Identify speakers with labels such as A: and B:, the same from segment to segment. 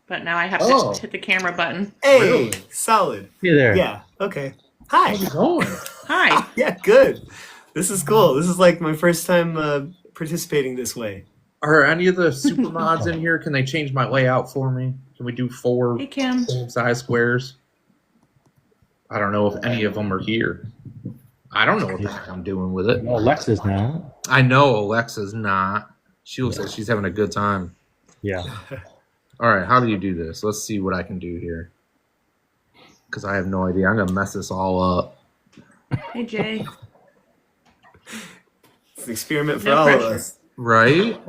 A: but now I have to hit the camera button.
B: Hey, really? Solid.
C: Hey there.
B: Yeah. Okay. Hi.
C: How's it going?
A: Hi.
B: Yeah, good. This is cool. This is like my first time participating this way.
D: Are any of the super mods in here? Can they change my layout for me? Can we do 4
A: Hey, Kim.
D: same size squares? I don't know if any of them are here. I don't know what the heck I'm doing with it.
C: Well, Alexa's not.
D: I know Alexa's not. She looks like she's having a good time.
C: Yeah.
D: All right, how do you do this? Let's see what I can do here. Because I have no idea. I'm going to mess this all up.
A: Hey, Jay.
B: It's an experiment for
A: No
B: all
A: pressure.
B: of us.
D: Right?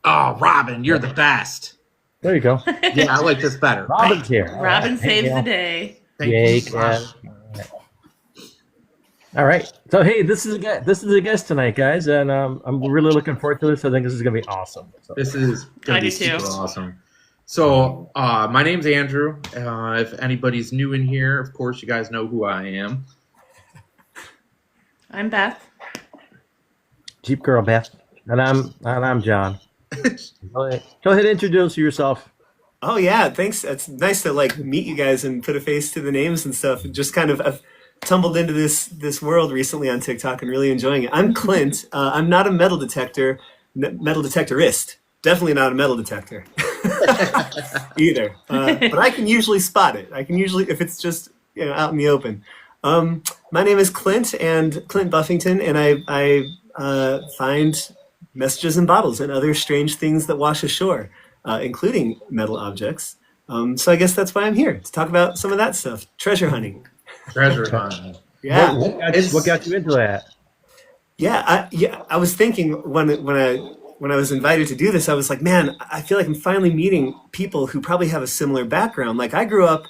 D: Oh, Robin, you're the best.
C: There you go.
D: Yeah, I like this better.
C: Robin's here. All
A: Robin
C: right.
A: saves
C: Hey,
A: the day.
D: Thank
C: Yay,
D: you so much.
C: All right. So hey, this is a guest tonight, guys, and I'm really looking forward to this. I think this is gonna be awesome. So.
D: This is going
A: I
D: to be
A: do too.
D: super awesome. So, my name's Andrew. If anybody's new in here, of course, you guys know who I am.
A: I'm Beth.
C: Jeep Girl Beth, and I'm John. Go ahead and introduce yourself.
B: Oh yeah, thanks. It's nice to like meet you guys and put a face to the names and stuff. Just kind of I've tumbled into this world recently on TikTok and really enjoying it. I'm Clint. I'm not a metal detectorist. Definitely not a metal detector either. But I can usually spot it. I can usually, if it's just out in the open. My name is Clint and Clint Buffington, and I find messages in bottles and other strange things that wash ashore, including metal objects. So I guess that's why I'm here, to talk about some of that stuff. Treasure hunting.
D: Treasure hunt.
B: Yeah.
C: What got you into that?
B: Yeah, I was thinking when I was invited to do this, I was like, man, I feel like I'm finally meeting people who probably have a similar background. Like I grew up,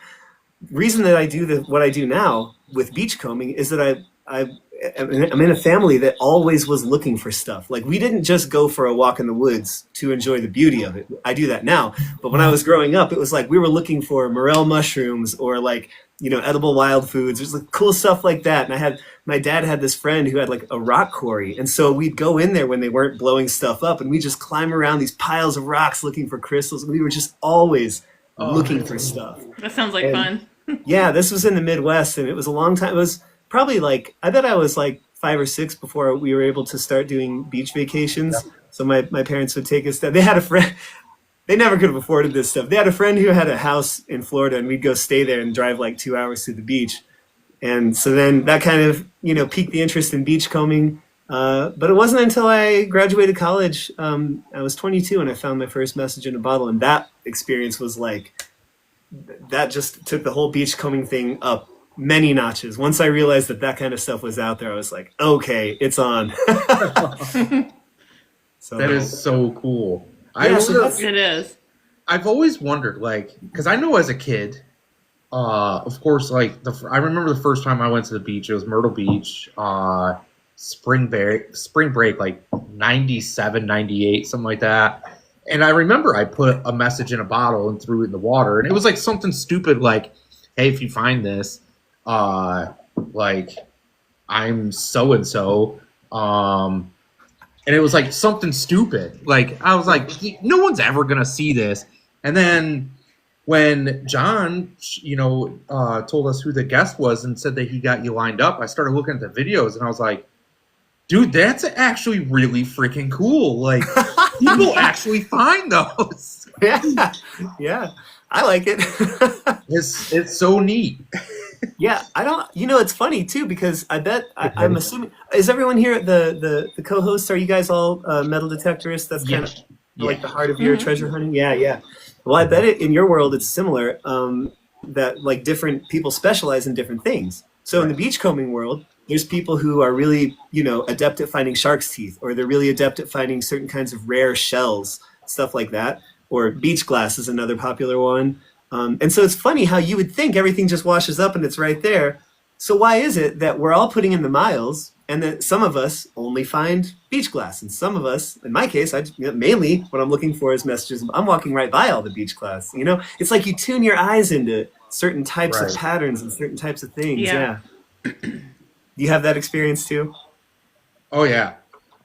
B: reason that I do what I do now with beachcombing is that I'm in a family that always was looking for stuff. Like we didn't just go for a walk in the woods to enjoy the beauty of it. I do that now. But when I was growing up, it was like we were looking for morel mushrooms or like, edible wild foods. There's like cool stuff like that. And my dad had this friend who had like a rock quarry. And so we'd go in there when they weren't blowing stuff up and we'd just climb around these piles of rocks looking for crystals. We were just always looking for stuff.
A: That sounds like fun.
B: Yeah, this was in the Midwest and it was a long time. It was probably like, I bet I was like 5 or 6 before we were able to start doing beach vacations. Yeah. So my parents would take us down. They had a friend. They never could have afforded this stuff. They had a friend who had a house in Florida, and we'd go stay there and drive like 2 hours to the beach. And so then that kind of, piqued the interest in beachcombing. But it wasn't until I graduated college, I was 22, and I found my first message in a bottle. And that experience was like, that just took the whole beachcombing thing up many notches. Once I realized that kind of stuff was out there, I was like, okay, it's on.
D: So that is so cool.
A: Yeah, it is.
D: I've always wondered, because I know as a kid, of course, I remember the first time I went to the beach. It was Myrtle Beach, spring break, like 97, 98, something like that. And I remember I put a message in a bottle and threw it in the water, and it was like something stupid, like, "Hey, if you find this, I'm so and so." And it was like something stupid. Like I was like, no one's ever gonna see this. And then when John, told us who the guest was and said that he got you lined up, I started looking at the videos and I was like, dude, that's actually really freaking cool. Like people actually find those.
B: Yeah, I like it.
D: It's so neat.
B: Yeah, I don't. It's funny too because I bet I'm assuming. Is everyone here the co-hosts? Are you guys all metal detectorists? That's kind of like the heart of your treasure hunting. Yeah. Well, I bet in your world it's similar. That like different people specialize in different things. So in the beachcombing world, there's people who are really adept at finding shark's teeth, or they're really adept at finding certain kinds of rare shells, stuff like that. Or beach glass is another popular one. And so it's funny how you would think everything just washes up and it's right there. So why is it that we're all putting in the miles and that some of us only find beach glass and some of us, in my case, mainly what I'm looking for is messages. I'm walking right by all the beach glass. It's like you tune your eyes into certain types of patterns and certain types of things. Yeah. You have that experience too?
D: Oh yeah.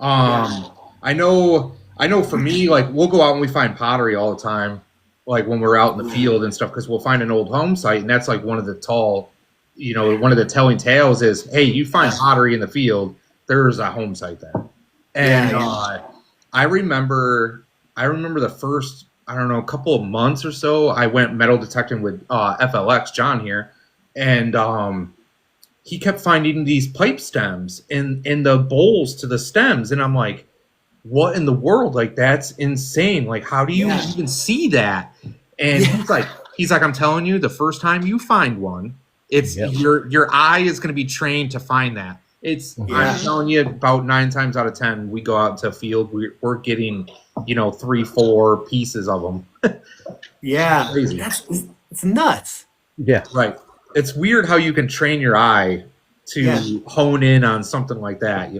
D: I know I know for me, like we'll go out and we find pottery all the time, like when we're out in the field and stuff, because we'll find an old home site, and that's like one of the one of the telling tales is, hey, you find pottery in the field, there's a home site there. And I remember the first, I don't know, a couple of months or so, I went metal detecting with FLX, John here, and he kept finding these pipe stems in the bowls to the stems, and I'm like, what in the world? Like, that's insane. Like, how do you even see that? And he's like, I'm telling you, the first time you find one, it's your eye is going to be trained to find that. I'm telling you, about 9 times out of 10, we go out to a field, we're getting, 3-4 pieces of them.
B: Yeah,
D: crazy.
B: It's nuts.
C: Yeah,
D: right. It's weird how you can train your eye to hone in on something like that.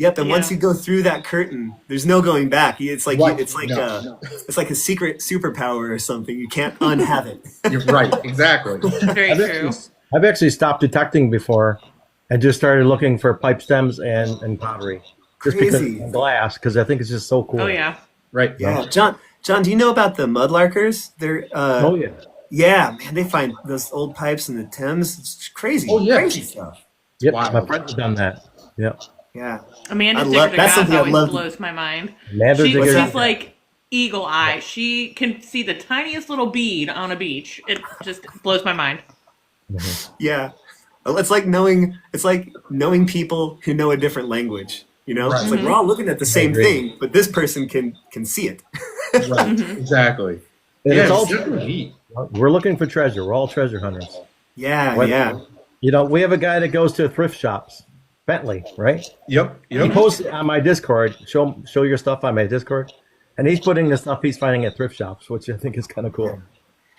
B: Yep, and once you go through that curtain, there's no going back. It's like it's like a secret superpower or something. You can't unhave it.
D: You're right, exactly.
A: Very true.
C: I've actually stopped detecting before and just started looking for pipe stems and pottery. Just
B: Crazy.
C: because of glass, because I think it's just so cool.
A: Oh yeah.
D: Right.
B: Yeah, John, do you know about the mudlarkers? They're
C: Oh yeah.
B: yeah, man, they find those old pipes in the Thames. It's crazy.
D: Oh, yeah.
B: Crazy stuff.
C: Yep,
D: Wow.
C: my friend's done that. Yep.
B: Yeah.
A: Amanda
B: That's
A: Digger
B: something I'd
A: always
B: love-
A: blows my mind.
C: Amanda Digger-
A: She's like eagle eye. She can see the tiniest little bead on a beach. It just blows my mind.
B: Yeah. It's like knowing people who know a different language.
D: Right.
B: It's like we're all looking at the same
C: agree.
B: thing, but this person can see it.
D: Right. Exactly.
C: And
D: Yeah,
C: it's all
D: super neat.
C: we're looking for treasure. We're all treasure hunters.
B: Yeah,
C: What-
B: yeah.
C: We have a guy that goes to thrift shops, Bentley, right?
D: Yep.
C: He posts on my Discord. Show your stuff on my Discord, and he's putting the stuff he's finding at thrift shops, which I think is kind of cool.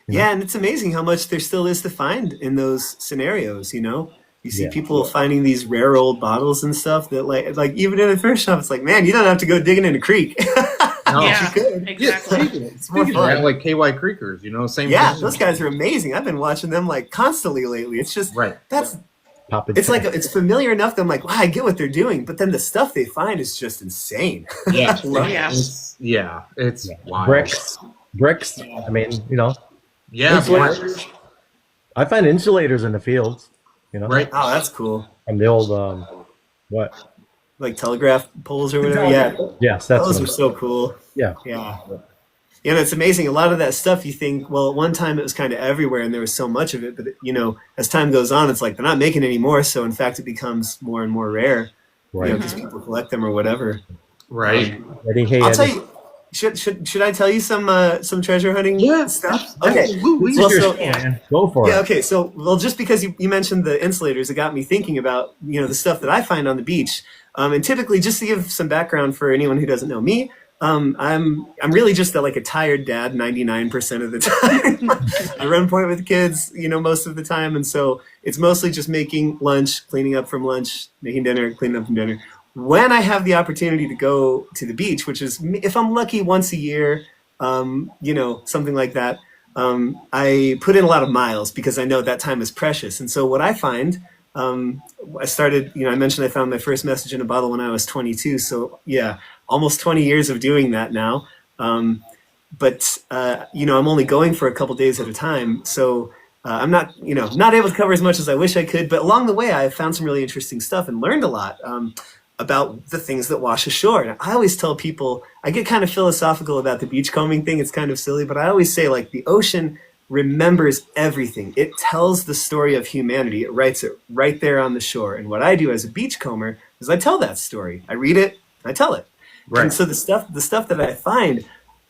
B: Yeah, and it's amazing how much there still is to find in those scenarios, You see people finding these rare old bottles and stuff that like even in a thrift shop, it's like, man, you don't have to go digging in a creek.
D: No.
A: Yeah,
B: you could.
A: exactly.
B: It's more
D: Speaking of that,
B: fun.
D: like KY Creekers, same.
B: Yeah,
D: thing.
B: those guys are amazing. I've been watching them like constantly lately. It's just
D: Right.
B: it's like it's familiar enough that I'm like, wow, I get what they're doing, but then the stuff they find is just insane.
D: Yeah.
A: Oh, yeah.
D: It's wild.
C: Bricks. I mean,
D: Yeah.
C: Insulators. I find insulators in the fields.
D: Right.
B: Oh, that's cool.
C: From the old what?
B: Like telegraph poles or whatever. Yeah,
C: Yes, that's
B: those
C: what
B: are so cool.
C: yeah.
B: Yeah. Yeah, and it's amazing. A lot of that stuff you think, well, at one time it was kind of everywhere and there was so much of it, but as time goes on, it's like they're not making any more. So in fact, it becomes more and more rare,
C: Right.
B: because people collect them or whatever.
D: Right.
C: Eddie, hey,
B: I'll
C: Eddie.
B: tell you. Should I tell you some treasure hunting stuff? Okay.
D: Absolutely.
B: Well, so,
C: Man, go for
B: yeah.
C: it.
B: Okay. So, just because you mentioned the insulators, it got me thinking about the stuff that I find on the beach. And typically, just to give some background for anyone who doesn't know me, I'm really just a tired dad 99% of the time. I run point with kids, most of the time, and so it's mostly just making lunch, cleaning up from lunch, making dinner, cleaning up from dinner. When I have the opportunity to go to the beach, which is if I'm lucky once a year, something like that, I put in a lot of miles because I know that time is precious. And so what I find, I started, I mentioned I found my first message in a bottle when I was 22. So yeah, almost 20 years of doing that now. But I'm only going for a couple days at a time. So I'm not able to cover as much as I wish I could. But along the way, I found some really interesting stuff and learned a lot about the things that wash ashore. And I always tell people, I get kind of philosophical about the beachcombing thing. It's kind of silly, but I always say the ocean remembers everything. It tells the story of humanity. It writes it right there on the shore. And what I do as a beachcomber is I tell that story. I read it, I tell it.
D: Right.
B: And so the stuff that I find,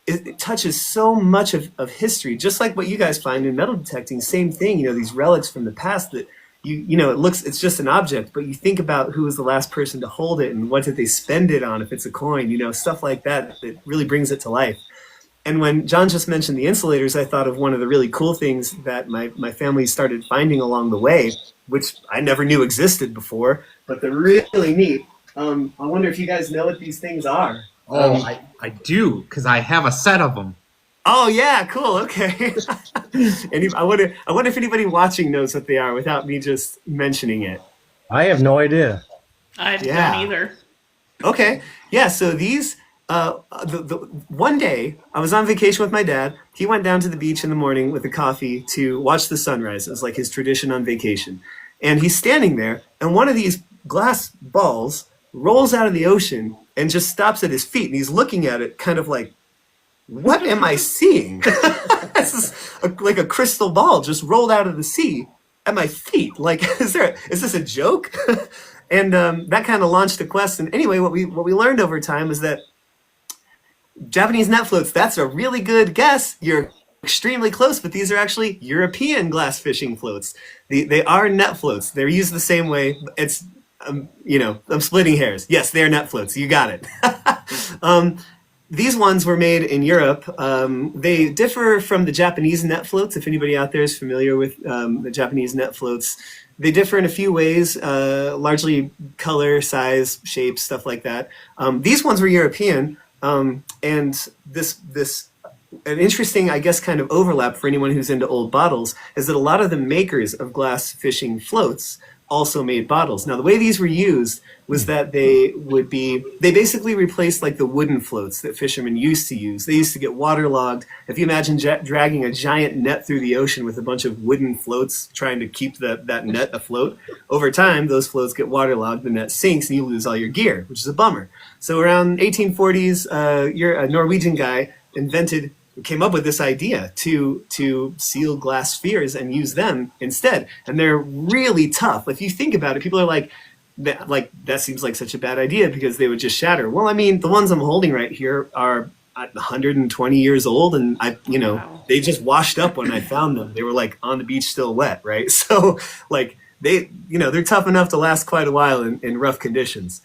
B: it touches so much of history, just like what you guys find in metal detecting. Same thing, these relics from the past that it's just an object, but you think about who was the last person to hold it and what did they spend it on if it's a coin, stuff like that really brings it to life. And when John just mentioned the insulators, I thought of one of the really cool things that my family started finding along the way, which I never knew existed before, but they're really neat. I wonder if you guys know what these things are.
D: Oh, I do, because I have a set of them.
B: Oh yeah, cool. Okay. And I wonder if anybody watching knows what they are without me just mentioning it.
C: I have no idea.
A: I
B: Yeah.
A: don't either.
B: Okay. Yeah. So these one day I was on vacation with my dad. He went down to the beach in the morning with a coffee to watch the sunrise. It was like his tradition on vacation. And he's standing there, and one of these glass balls rolls out of the ocean and just stops at his feet. And he's looking at it kind of like, what am I seeing? This is like a crystal ball just rolled out of the sea at my feet. Like, is this a joke? And that kind of launched a quest. And anyway, what we learned over time is that Japanese net floats, that's a really good guess. You're extremely close, but these are actually European glass fishing floats. They are net floats. They're used the same way. It's, I'm splitting hairs. Yes, they're net floats. You got it. These ones were made in Europe. They differ from the Japanese net floats. If anybody out there is familiar with the Japanese net floats, they differ in a few ways, largely color, size, shape, stuff like that. These ones were European, and this an interesting, I guess, kind of overlap for anyone who's into old bottles is that a lot of the makers of glass fishing floats also made bottles. Now, the way these were used was that they basically replaced like the wooden floats that fishermen used to use. They used to get waterlogged. If you imagine dragging a giant net through the ocean with a bunch of wooden floats trying to keep that net afloat, over time, those floats get waterlogged, the net sinks, and you lose all your gear, which is a bummer. So around 1840s, a Norwegian guy came up with this idea to seal glass spheres and use them instead. And they're really tough. If you think about it, people are like, that seems like such a bad idea because they would just shatter. Well, I mean, the ones I'm holding right here are 120 years old, and wow. They just washed up when I found them. They were like on the beach still wet, right? So like they're tough enough to last quite a while in rough conditions.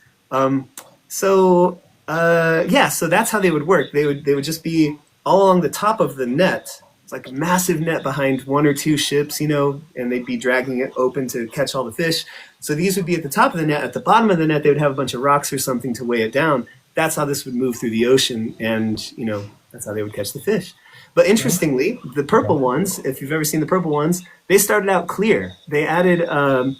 B: So that's how they would work. They would just be all along the top of the net. It's like a massive net behind one or two ships, and they'd be dragging it open to catch all the fish. So these would be at the top of the net. At the bottom of the net, they would have a bunch of rocks or something to weigh it down. That's how this would move through the ocean, and that's how they would catch the fish. But interestingly, the purple ones, if you've ever seen the purple ones, they started out clear. They added a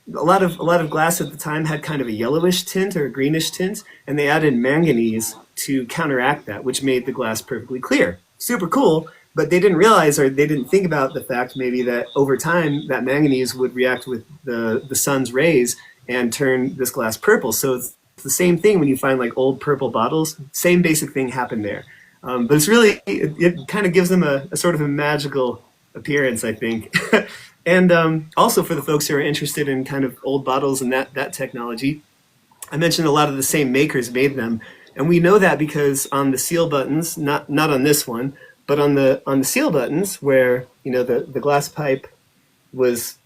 B: lot of glass at the time had kind of a yellowish tint or a greenish tint, and they added manganese to counteract that, which made the glass perfectly clear. Super cool, but they didn't realize, or they didn't think about the fact maybe that over time that manganese would react with the sun's rays and turn this glass purple. So it's the same thing when you find like old purple bottles. Same basic thing happened there. But it's really, it kind of gives them a sort of a magical appearance, I think. And also for the folks who are interested in kind of old bottles and that technology, I mentioned a lot of the same makers made them. And we know that because on the seal buttons, not on this one, but on the seal buttons where, the glass pipe was,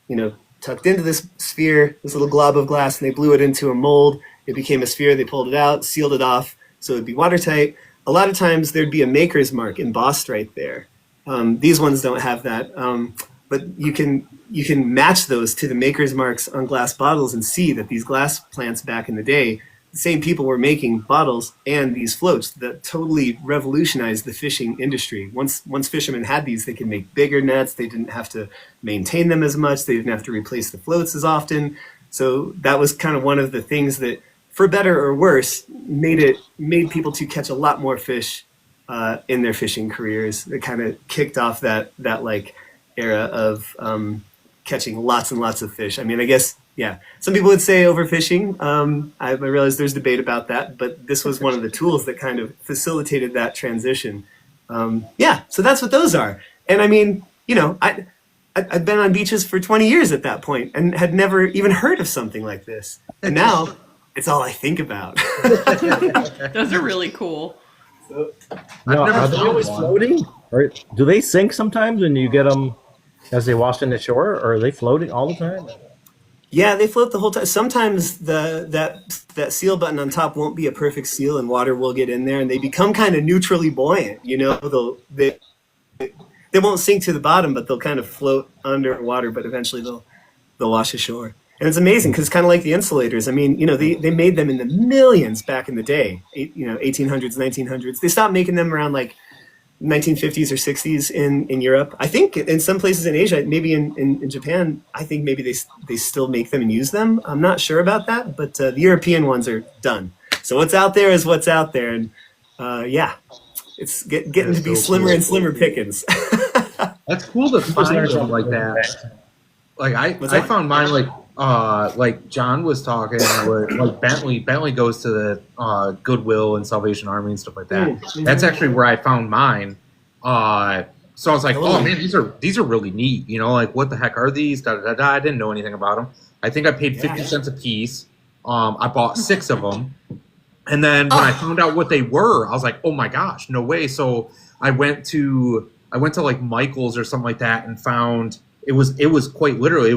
B: tucked into this sphere, this little glob of glass, and they blew it into a mold. It became a sphere. They pulled it out, sealed it off, so it'd be watertight. A lot of times there'd be a maker's mark embossed right there. These ones don't have that. But you can match those to the maker's marks on glass bottles and see that these glass plants back in the day, the same people were making bottles and these floats that totally revolutionized the fishing industry. Once fishermen had these, they could make bigger nets. They didn't have to maintain them as much. They didn't have to replace the floats as often. So that was kind of one of the things that, for better or worse, made people to catch a lot more fish in their fishing careers. It kind of kicked off that like era of catching lots and lots of fish. I mean, I guess, yeah, some people would say overfishing. I realize there's debate about that, but this was one of the tools that kind of facilitated that transition. So that's what those are. And I mean, I'd been on beaches for 20 years at that point and had never even heard of something like this. And now it's all I think about.
A: Those are really cool.
C: No, are they always floating? Or do they sink sometimes when you get them as they wash in the shore? Or are they floating all the time?
B: Yeah, they float the whole time. Sometimes that seal button on top won't be a perfect seal, and water will get in there, and they become kind of neutrally buoyant. They won't sink to the bottom, but they'll kind of float underwater. But eventually they'll wash ashore. And it's amazing because it's kind of like the insulators. I mean, they made them in the millions back in the day. 1800s, 1900s. They stopped making them around like 1950s or 60s in Europe. I think in some places in Asia, maybe in Japan, I think maybe they still make them and use them. I'm not sure about that, but the European ones are done. So what's out there is what's out there, and yeah, it's getting to be
D: so
B: slimmer
D: cool.
B: and slimmer pickens.
D: That's cool to find them like that. Like I found mine like John was talking where like Bentley goes to the Goodwill and Salvation Army and stuff like that.
B: Mm-hmm.
D: That's actually where I found mine. So I was like, oh man, these are really neat. You know, like what the heck are these? Da, da, da. I didn't know anything about them. I think I paid 50 cents a piece. I bought 6 of them. And then when I found out what they were, I was like, oh my gosh, no way. So I went to like Michael's or something like that and found it was quite literally it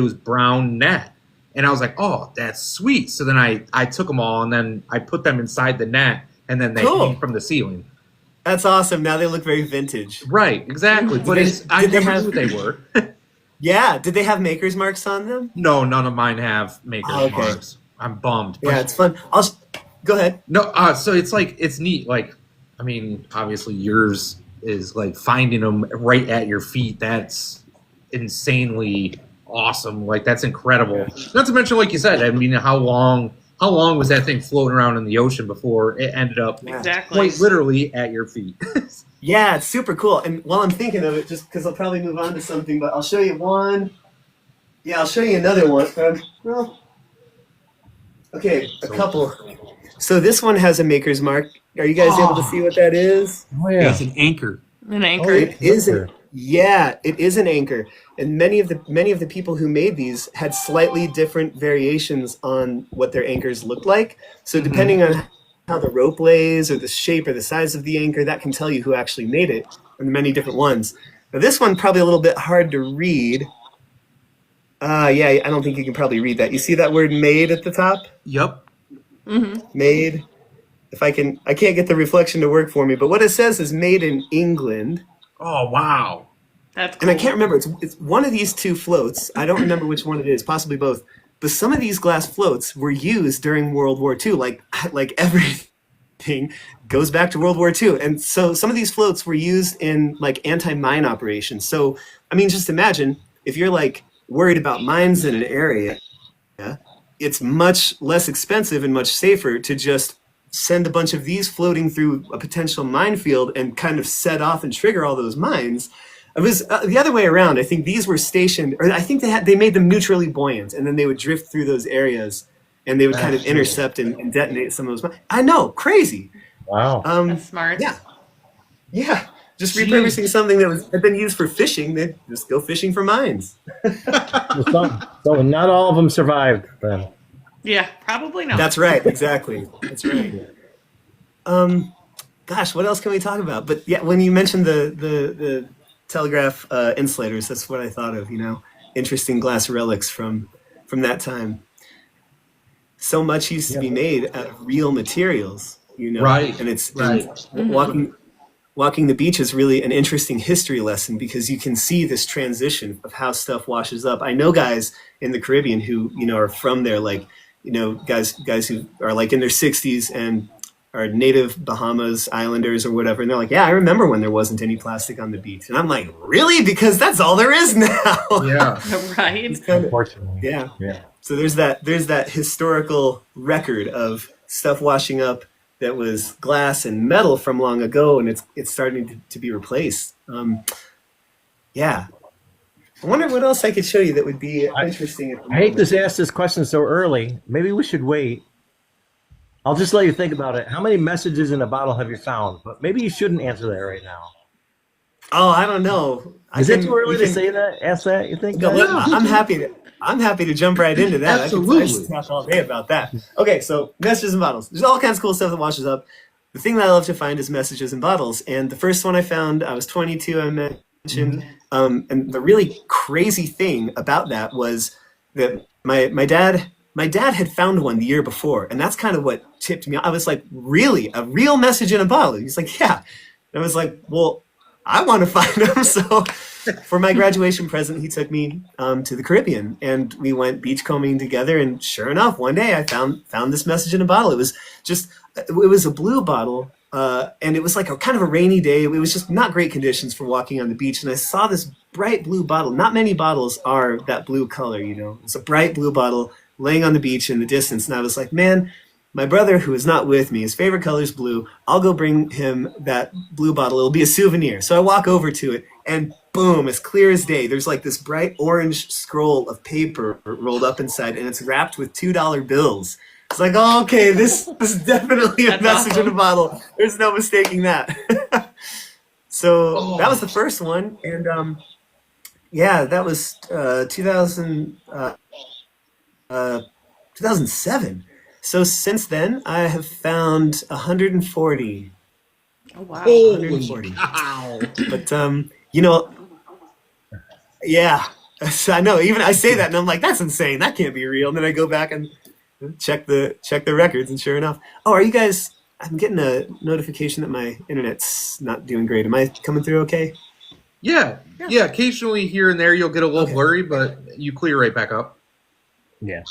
D: was brown net. And I was like, oh, that's sweet. So then I took them all and then I put them inside the net and then they hang from the ceiling.
B: That's awesome. Now they look very vintage.
D: Right, exactly. But I never knew they were.
B: Yeah. Did they have maker's marks on them?
D: No, none of mine have maker's marks. I'm bummed.
B: Yeah, it's fun. Go ahead.
D: No, so it's like it's neat. Like, I mean, obviously yours is like finding them right at your feet. That's insanely awesome. Like that's incredible. Not to mention, like you said, I mean, how long was that thing floating around in the ocean before it ended up quite literally at your feet?
B: Yeah, it's super cool. And while I'm thinking of it, just because I'll probably move on to something, but I'll show you one. Yeah, I'll show you another one. Well, okay, a couple. So this one has a maker's mark. Are you guys able to see what that is?
C: Oh yeah,
D: It's an anchor.
A: An anchor.
B: It is an anchor. And many of the people who made these had slightly different variations on what their anchors looked like. So depending on how the rope lays or the shape or the size of the anchor, that can tell you who actually made it, and many different ones. Now this one probably a little bit hard to read. Yeah, I don't think you can probably read that. You see that word "made" at the top?
D: Yep.
B: Made. I can't get the reflection to work for me, but what it says is made in England.
D: Oh wow.
A: That's cool.
B: And I can't remember. It's one of these two floats. I don't remember which one it is. Possibly both. But some of these glass floats were used during World War II. Like everything goes back to World War II. And so some of these floats were used in like anti-mine operations. So I mean, just imagine if you're like worried about mines in an area, it's much less expensive and much safer to just send a bunch of these floating through a potential minefield and kind of set off and trigger all those mines. It was the other way around. I think these were stationed, or I think they made them neutrally buoyant, and then they would drift through those areas, and they would kind of intercept and detonate some of those mines. I know, crazy.
C: wow.
A: That's smart.
B: Yeah. Just repurposing something that had been used for fishing. They just go fishing for mines.
C: So not all of them survived then.
A: Yeah, probably not.
B: That's right. Exactly. That's right. Gosh, what else can we talk about? But yeah, when you mentioned the telegraph insulators, that's what I thought of. Interesting glass relics from that time. So much used to be made out of real materials.
D: Right.
B: And it's
D: right.
B: And walking the beach is really an interesting history lesson because you can see this transition of how stuff washes up. I know guys in the Caribbean who are from there, like guys who are like in their 60s and are native Bahamas Islanders or whatever, and they're like, yeah, I remember when there wasn't any plastic on the beach. And I'm like, really? Because that's all there is now.
D: Yeah.
A: Right.
C: Unfortunately.
B: Yeah.
C: Yeah.
B: So there's that historical record of stuff washing up that was glass and metal from long ago, and it's starting to be replaced. Yeah. I wonder what else I could show you that would be interesting. At the
C: I hate
B: moment.
C: to ask this question so early. Maybe we should wait. I'll just let you think about it. How many messages in a bottle have you found? But maybe you shouldn't answer that right now.
B: Oh, I don't know.
C: Is it too early to say that? Ask that? You think?
B: No, I'm happy to jump right into that.
D: Absolutely.
B: I could talk all day about that. Okay, so messages in bottles. There's all kinds of cool stuff that washes up. The thing that I love to find is messages in bottles. And the first one I found, I was 22, I mentioned. And the really crazy thing about that was that my dad had found one the year before. And that's kind of what tipped me off. I was like, really? A real message in a bottle? He's like, yeah. And I was like, well, I want to find them. So for my graduation present, he took me to the Caribbean, and we went beachcombing together. And sure enough, one day I found this message in a bottle. It was a blue bottle, and it was like a kind of a rainy day. It was just not great conditions for walking on the beach. And I saw this bright blue bottle. Not many bottles are that blue color, It's a bright blue bottle laying on the beach in the distance. And I was like, man, my brother, who is not with me, his favorite color is blue. I'll go bring him that blue bottle. It'll be a souvenir. So I walk over to it, and boom, as clear as day, there's like this bright orange scroll of paper rolled up inside, and it's wrapped with $2 bills. It's like, oh, okay, this is definitely a
A: That's
B: message in
A: awesome.
B: a bottle. There's no mistaking that. So that was the first one, and yeah, that was 2007. So since then, I have found 140.
A: Oh wow.
D: Holy
B: 140.
D: cow!
B: But you know, yeah, I know. Even I say that, and I'm like, that's insane. That can't be real. And then I go back and check the records, and sure enough, oh, are you guys? I'm getting a notification that my internet's not doing great. Am I coming through okay?
D: Yeah. Occasionally here and there you'll get a little
B: Okay.
D: blurry, but you clear right back up.
C: Yeah.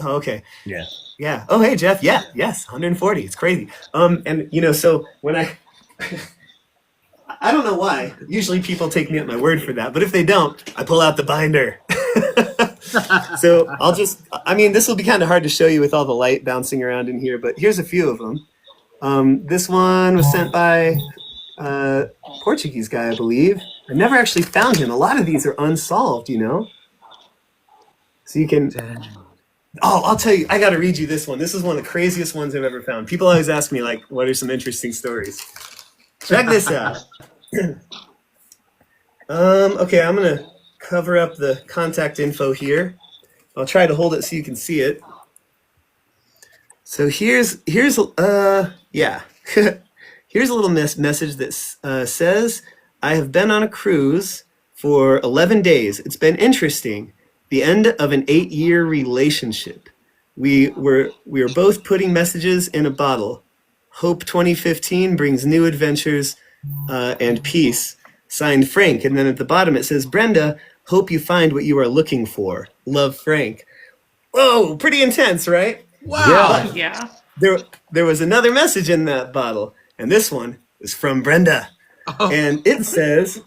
B: Oh, okay.
C: Yeah.
B: Yeah. Oh, hey, Jeff. Yeah. Yes. 140. It's crazy. And so when I don't know why. Usually people take me at my word for that, but if they don't, I pull out the binder. So this will be kind of hard to show you with all the light bouncing around in here, but here's a few of them. This one was sent by a Portuguese guy, I believe. I never actually found him. A lot of these are unsolved, So you can. Oh, I'll tell you. I got to read you this one. This is one of the craziest ones I've ever found. People always ask me, like, what are some interesting stories? Check this out. Okay, I'm going to cover up the contact info here. I'll try to hold it so you can see it. So here's here's a little message that says, I have been on a cruise for 11 days. It's been interesting. The end of an 8-year relationship. We were both putting messages in a bottle. Hope 2015 brings new adventures and peace. Signed, Frank. And then at the bottom it says, Brenda, hope you find what you are looking for. Love, Frank. Whoa, pretty intense, right?
D: Wow.
A: Yeah.
B: There was another message in that bottle, and this one is from Brenda.
D: Oh.
B: And it says,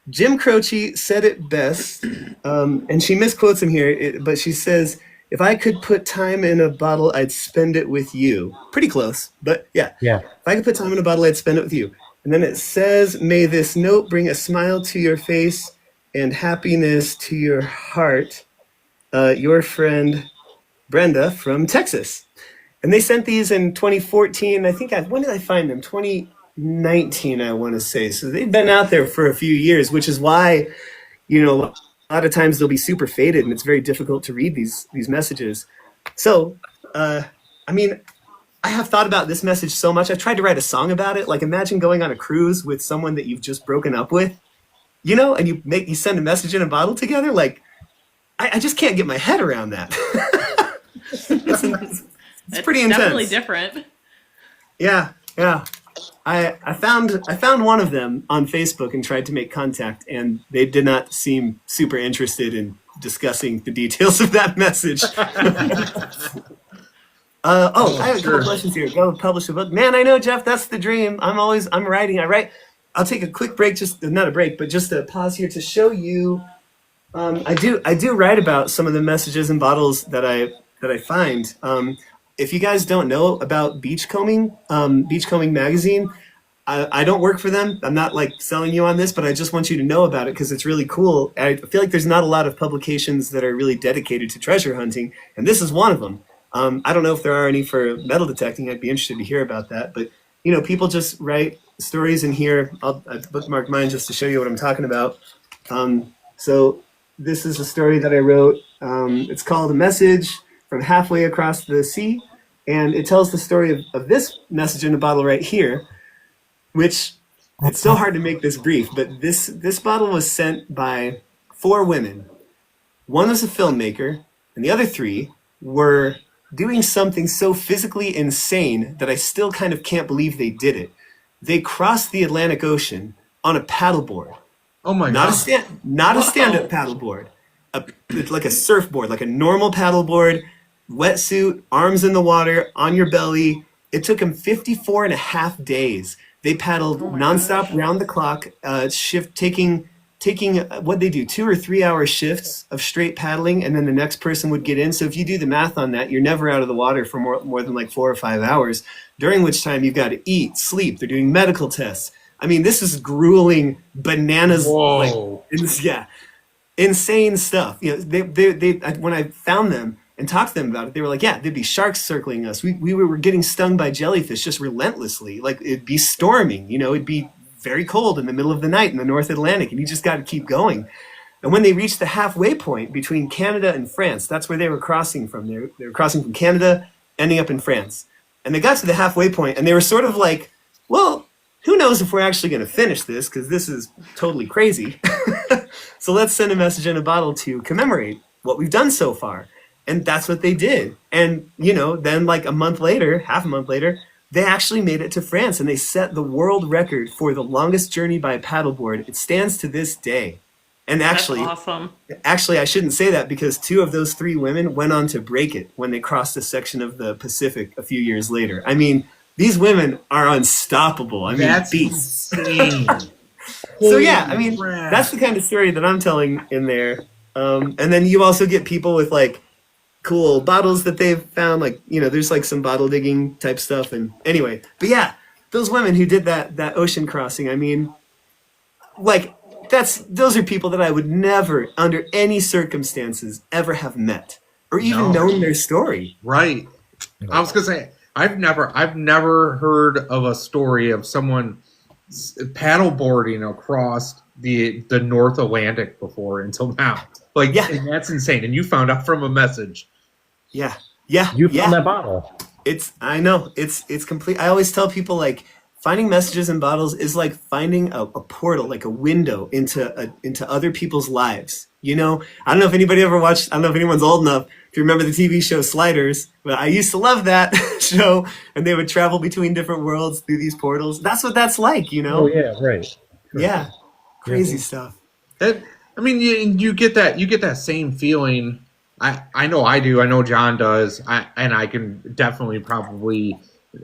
B: Jim Croce said it best, and she misquotes him here, but she says, if I could put time in a bottle, I'd spend it with you. Pretty close, but yeah.
C: Yeah.
B: If I could put time in a bottle, I'd spend it with you. And then it says, may this note bring a smile to your face and happiness to your heart. Your friend, Brenda from Texas. And they sent these in 2014. I think, when did I find them? 2019, I want to say. So they've been out there for a few years, which is why, a lot of times they'll be super faded and it's very difficult to read these messages. So, I have thought about this message so much. I've tried to write a song about it. Like, imagine going on a cruise with someone that you've just broken up with, and you send a message in a bottle together. Like, I just can't get my head around that. It's pretty intense.
A: Definitely different.
B: Yeah. I found one of them on Facebook and tried to make contact, and they did not seem super interested in discussing the details of that message. I have a couple questions here. Go publish a book. Man, I know, Jeff, that's the dream. I'm writing. I write. I'll take a quick break, just not a break, but just a pause here to show you. I do write about some of the messages and bottles that I find. If you guys don't know about Beachcombing magazine, I don't work for them. I'm not like selling you on this, but I just want you to know about it because it's really cool. I feel like there's not a lot of publications that are really dedicated to treasure hunting, and this is one of them. I don't know if there are any for metal detecting. I'd be interested to hear about that. But, people just write stories in here. I've bookmarked mine just to show you what I'm talking about. So this is a story that I wrote. It's called A Message from Halfway Across the Sea. And it tells the story of this message in a bottle right here, which it's so hard to make this brief. But this bottle was sent by 4 women. One was a filmmaker, and the other 3 were doing something so physically insane that I still kind of can't believe they did it. They crossed the Atlantic Ocean on a paddleboard.
D: Oh my
B: Not
D: god.
B: not a stand-up paddleboard. Like a surfboard, like a normal paddleboard, wetsuit, arms in the water, on your belly. It took them 54 and a half days. They paddled nonstop round the clock, taking taking what they do 2 or 3 hour shifts of straight paddling, and then the next person would get in. So if you do the math on that, you're never out of the water for more than like 4 or 5 hours, during which time you've got to eat, sleep. They're doing medical tests. I mean, this is grueling bananas.
D: Whoa.
B: Insane stuff. You know, they when I found them and talked to them about it, they were like, yeah, there'd be sharks circling us. We were getting stung by jellyfish just relentlessly. Like, it'd be storming, you know, it'd be very cold in the middle of the night in the North Atlantic, and you just got to keep going. And when they reached the halfway point between Canada and France, that's where they were crossing from. They were crossing from Canada, ending up in France. And they got to the halfway point, and they were sort of like, well, who knows if we're actually going to finish this, because this is totally crazy. So let's send a message in a bottle to commemorate what we've done so far. And that's what they did. And, you know, then like half a month later, they actually made it to France, and they set the world record for the longest journey by paddleboard. It stands to this day. And actually,
A: That's awesome.
B: Actually, I shouldn't say that, because 2 of those 3 women went on to break it when they crossed a section of the Pacific a few years later. I mean, these women are unstoppable. I mean,
D: That's
B: beasts.
D: insane.
B: So yeah, I mean,
D: crap.
B: that's the kind of story that I'm telling in there. And then you also get people with like cool bottles that they've found, like, you know, there's like some bottle digging type stuff. And anyway, but yeah, those women who did that ocean crossing, I mean, like, those are people that I would never, under any circumstances, ever have met or even known their story.
D: Right. I was gonna say, I've never heard of a story of someone paddleboarding across the North Atlantic before until now. Like,
B: Yeah.
D: and that's insane. And you found out from a message.
B: Yeah.
C: You found that bottle.
B: I know it's complete. I always tell people, like, finding messages in bottles is like finding a portal, like a window into other people's lives. You know, I don't know if anybody ever watched, I don't know if anyone's old enough to remember the TV show Sliders, but I used to love that show, and they would travel between different worlds through these portals. That's what that's like, you know?
C: Oh yeah, right.
B: Yeah. Crazy stuff.
D: That, I mean, you get that same feeling. I know I do. I know John does. And I can definitely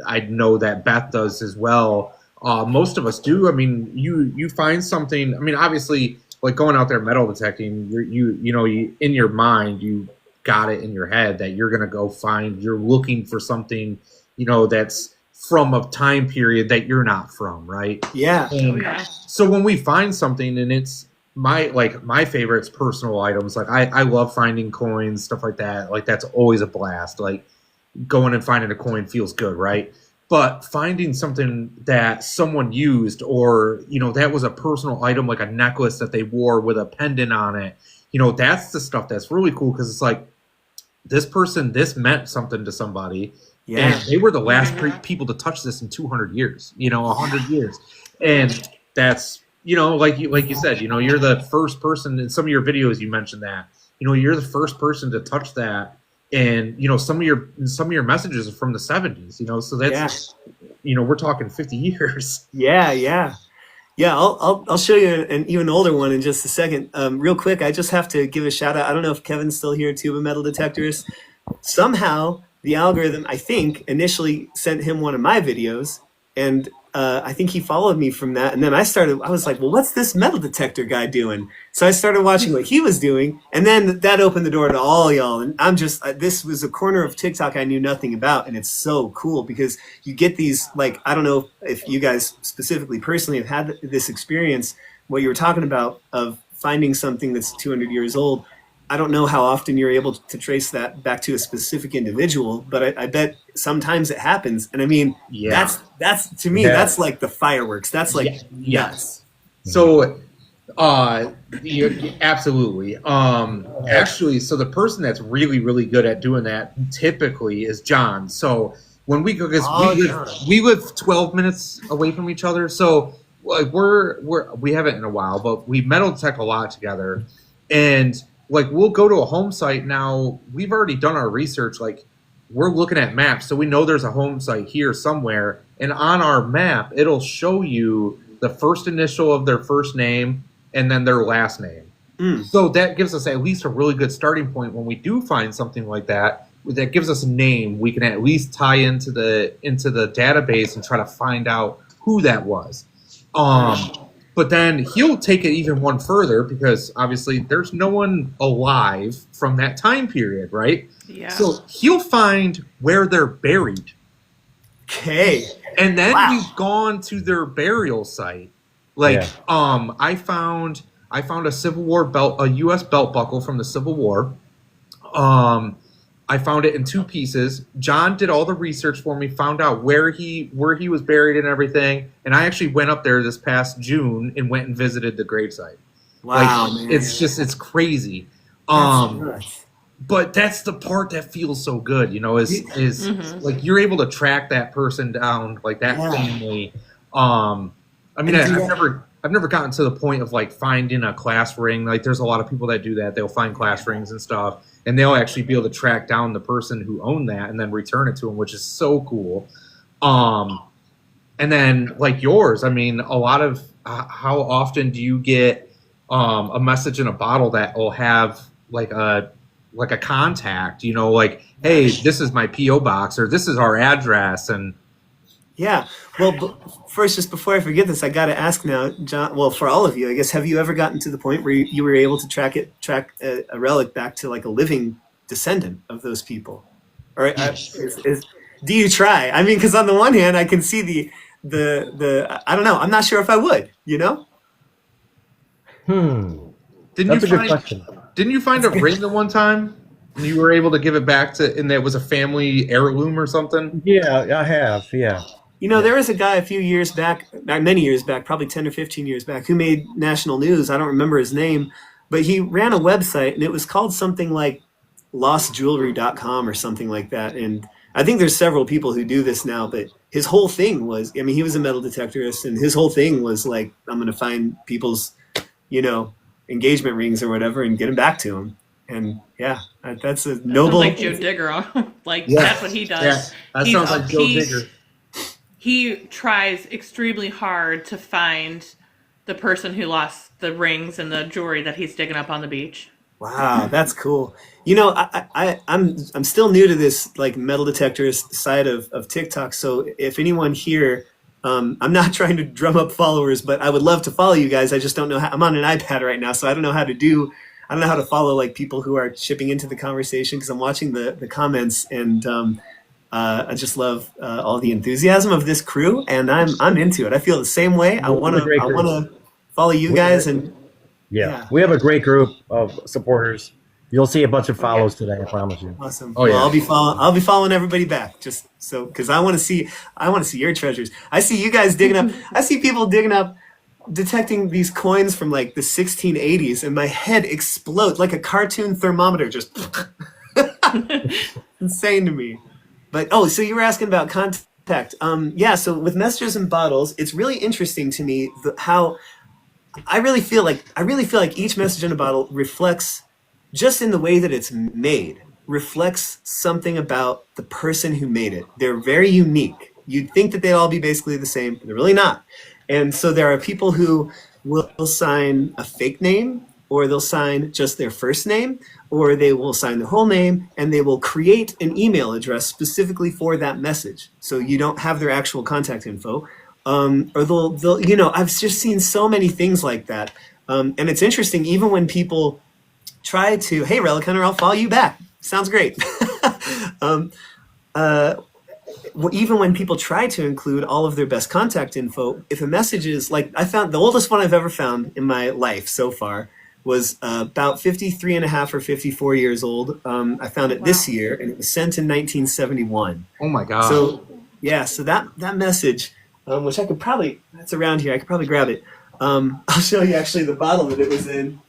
D: I know that Beth does as well. Most of us do. I mean, you find something. I mean, obviously, like going out there metal detecting, you in your mind, you got it in your head that you're gonna go find. You're looking for something, you know, that's from a time period that you're not from, right?
B: Yeah.
A: Yeah.
D: So when we find something, and it's my favorite's personal items. Like I love finding coins, stuff like that. Like that's always a blast. Like going and finding a coin feels good, right? But finding something that someone used, or, you know, that was a personal item, like a necklace that they wore with a pendant on it, you know, that's the stuff that's really cool, because it's like, this meant something to somebody.
B: Yeah.
D: And they were the last people to touch this in 200 years, you know, 100 years. And that's, you know, like you said, you know, you're the first person in some of your videos, you mentioned that, you know, you're the first person to touch that. And, you know, some of your messages are from the 70s, you know, so that's, you know, we're talking 50 years.
B: Yeah. I'll show you an even older one in just a second. Real quick, I just have to give a shout out. I don't know if Kevin's still here, Tuba Metal Detectorist. Somehow the algorithm, I think, initially sent him one of my videos, and I think he followed me from that. And then I was like, well, what's this metal detector guy doing? So I started watching what he was doing, and then that opened the door to all y'all. And I'm just, this was a corner of TikTok I knew nothing about, and it's so cool because you get these, like, I don't know if you guys specifically personally have had this experience, what you were talking about, of finding something that's 200 years old. I don't know how often you're able to trace that back to a specific individual, but I bet sometimes it happens. And I mean, that's to me, that's like the fireworks. That's like
D: yes. So, absolutely. Actually, so the person that's really, really good at doing that typically is John. So when we go, because we live 12 minutes away from each other, so like we haven't in a while, but we metal detect a lot together, and like we'll go to a home site now. We've already done our research. Like we're looking at maps, so we know there's a home site here somewhere, and on our map it'll show you the first initial of their first name and then their last name. So that gives us at least a really good starting point when we do find something like that. That gives us a name we can at least tie into the database and try to find out who that was. But then he'll take it even one further because obviously there's no one alive from that time period, right?
A: Yeah.
D: So he'll find where they're buried.
B: Okay.
D: And then
B: Wow.
D: we've gone to their burial site. Like, I found a Civil War belt, a U.S. belt buckle from the Civil War. I found it in 2 pieces. John did all the research for me, found out where he was buried and everything. And I actually went up there this past June and went and visited the gravesite.
B: Wow,
D: like,
B: man.
D: it's crazy.
B: That's nuts.
D: But that's the part that feels so good, is like you're able to track that person down, like that family. I mean, I've never gotten to the point of like finding a class ring. Like, there's a lot of people that do that. They'll find class rings and stuff, and they'll actually be able to track down the person who owned that and then return it to them, which is so cool. And then like yours, I mean, a lot of how often do you get a message in a bottle that will have like a contact, like, hey, this is my P.O. box, or this is our address. And
B: yeah. Well, first, just before I forget this, I got to ask now, John. Well, for all of you, I guess, have you ever gotten to the point where you were able to track a relic back to like a living descendant of those people? Or do you try? I mean, because on the one hand, I can see the I don't know. I'm not sure if I would.
C: That's a good question.
D: Didn't you find a ring the one time? And you were able to give it back and that was a family heirloom or something?
C: Yeah, I have. Yeah.
B: There was a guy a few years back, many years back, probably 10 or 15 years back, who made national news. I don't remember his name, but he ran a website, and it was called something like lostjewelry.com or something like that. And I think there's several people who do this now, but his whole thing was, I mean, he was a metal detectorist, and his whole thing was like, I'm going to find people's, engagement rings or whatever and get them back to him. And yeah, that's a noble.
A: Sounds like Joe Digger. That's what he does.
D: Yeah, that sounds like Joe Digger.
A: He tries extremely hard to find the person who lost the rings and the jewelry that he's digging up on the beach.
B: Wow, that's cool. I'm still new to this like metal detectorist side of TikTok. So if anyone here, I'm not trying to drum up followers, but I would love to follow you guys. I just don't know how. I'm on an iPad right now, so I don't know how to follow like people who are shipping into the conversation, because I'm watching the comments, and I just love all the enthusiasm of this crew, and I'm into it. I feel the same way. I want to follow you guys, and
C: yeah, we have a great group of supporters. You'll see a bunch of follows today, I promise you.
B: Awesome.
D: Oh, yeah.
B: Well, I'll be following everybody back, just so, because I want to see your treasures. I see you guys digging up. I see people digging up, detecting these coins from like the 1680s, and my head explodes like a cartoon thermometer. Just insane to me. But so you were asking about contact. Yeah. So with messages and bottles, it's really interesting to me how I really feel like each message in a bottle reflects, just in the way that it's made, reflects something about the person who made it. They're very unique. You'd think that they'd all be basically the same, but they're really not. And so there are people who will sign a fake name, or they'll sign just their first name, or they will sign their whole name, and they will create an email address specifically for that message. So you don't have their actual contact info. Or they'll I've just seen so many things like that. And it's interesting, even when people try to, hey, Relic Hunter, I'll follow you back. Sounds great. Even when people try to include all of their best contact info, if a message is like, I found the oldest one I've ever found in my life so far was about 53 and a half or 54 years old. I found it this year, and it was sent in 1971.
D: Oh my God.
B: So yeah, so that message, which I could probably, that's around here, I could probably grab it. I'll show you actually the bottle that it was in.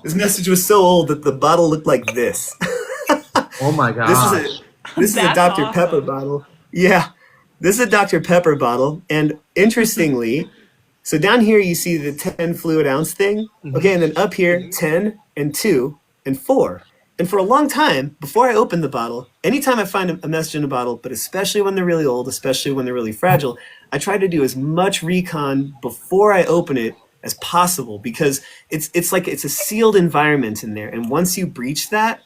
B: This message was so old that the bottle looked like this.
D: Oh my God.
B: This is a Dr.
A: Awesome.
B: Pepper bottle. Yeah, this is a Dr. Pepper bottle. And interestingly, so down here you see the 10 fluid ounce thing. Okay, and then up here, 10 and 2 and 4. And for a long time, before I opened the bottle, anytime I find a message in a bottle, but especially when they're really old, especially when they're really fragile, I try to do as much recon before I open it as possible, because it's like it's a sealed environment in there. And once you breach that,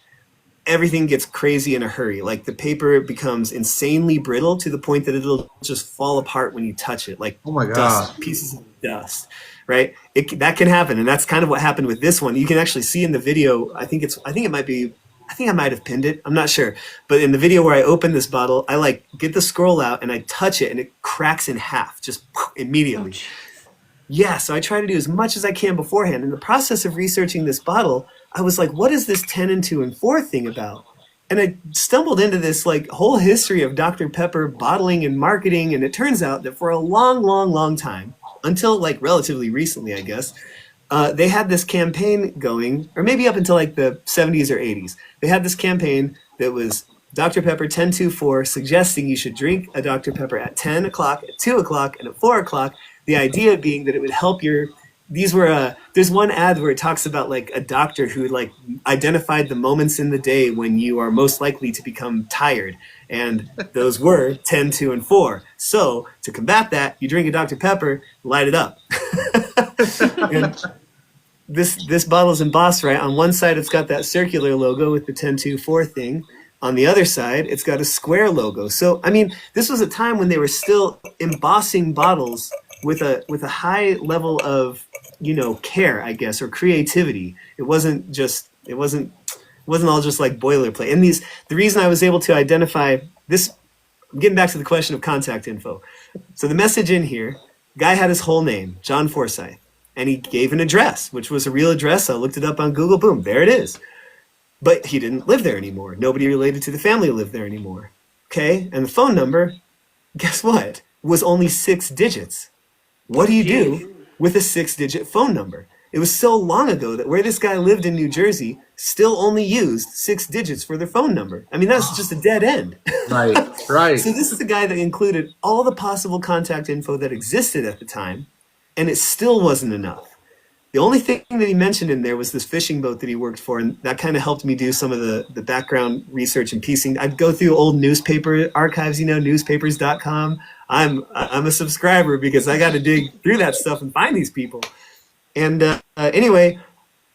B: everything gets crazy in a hurry. Like the paper becomes insanely brittle to the point that it'll just fall apart when you touch it, like
D: Oh my God.
B: dust, pieces of dust, right? That can happen, and that's kind of what happened with this one. You can actually see in the video. I think I might have pinned it. I'm not sure, but in the video where I open this bottle, I like get the scroll out and I touch it, and it cracks in half just immediately. Yeah, so I try to do as much as I can beforehand. In the process of researching this bottle, I was like, what is this 10 and 2 and 4 thing about? And I stumbled into this like whole history of Dr. Pepper bottling and marketing, and it turns out that for a long, long, long time, until like relatively recently, I guess, they had this campaign going, or maybe up until like the 70s or 80s. They had this campaign that was Dr. Pepper 10-2-4, suggesting you should drink a Dr. Pepper at 10 o'clock, at 2 o'clock, and at 4 o'clock. The idea being that it would help your. These were there's one ad where it talks about like a doctor who like identified the moments in the day when you are most likely to become tired, and those were 10, 2, and 4. So to combat that, you drink a Dr. Pepper, light it up. And this bottle's embossed right on one side. It's got that circular logo with the 10-2-4 thing. On the other side, it's got a square logo. So I mean, this was a time when they were still embossing bottles with a high level of, you know, care, I guess, or creativity. It wasn't all just like boilerplate. And the reason I was able to identify this, I'm getting back to the question of contact info. So the message in here, guy had his whole name, John Forsyth, and he gave an address, which was a real address. I looked it up on Google, boom, there it is. But he didn't live there anymore. Nobody related to the family lived there anymore. Okay, and the phone number, guess what, was only 6 digits. What do you do with a 6-digit phone number? It was so long ago that where this guy lived in New Jersey still only used 6 digits for their phone number. I mean, that's just a dead end.
D: Right, right.
B: So this is the guy that included all the possible contact info that existed at the time, and it still wasn't enough. The only thing that he mentioned in there was this fishing boat that he worked for, and that kind of helped me do some of the background research and piecing. I'd go through old newspaper archives, you know, newspapers.com. I'm a subscriber because I got to dig through that stuff and find these people. And anyway,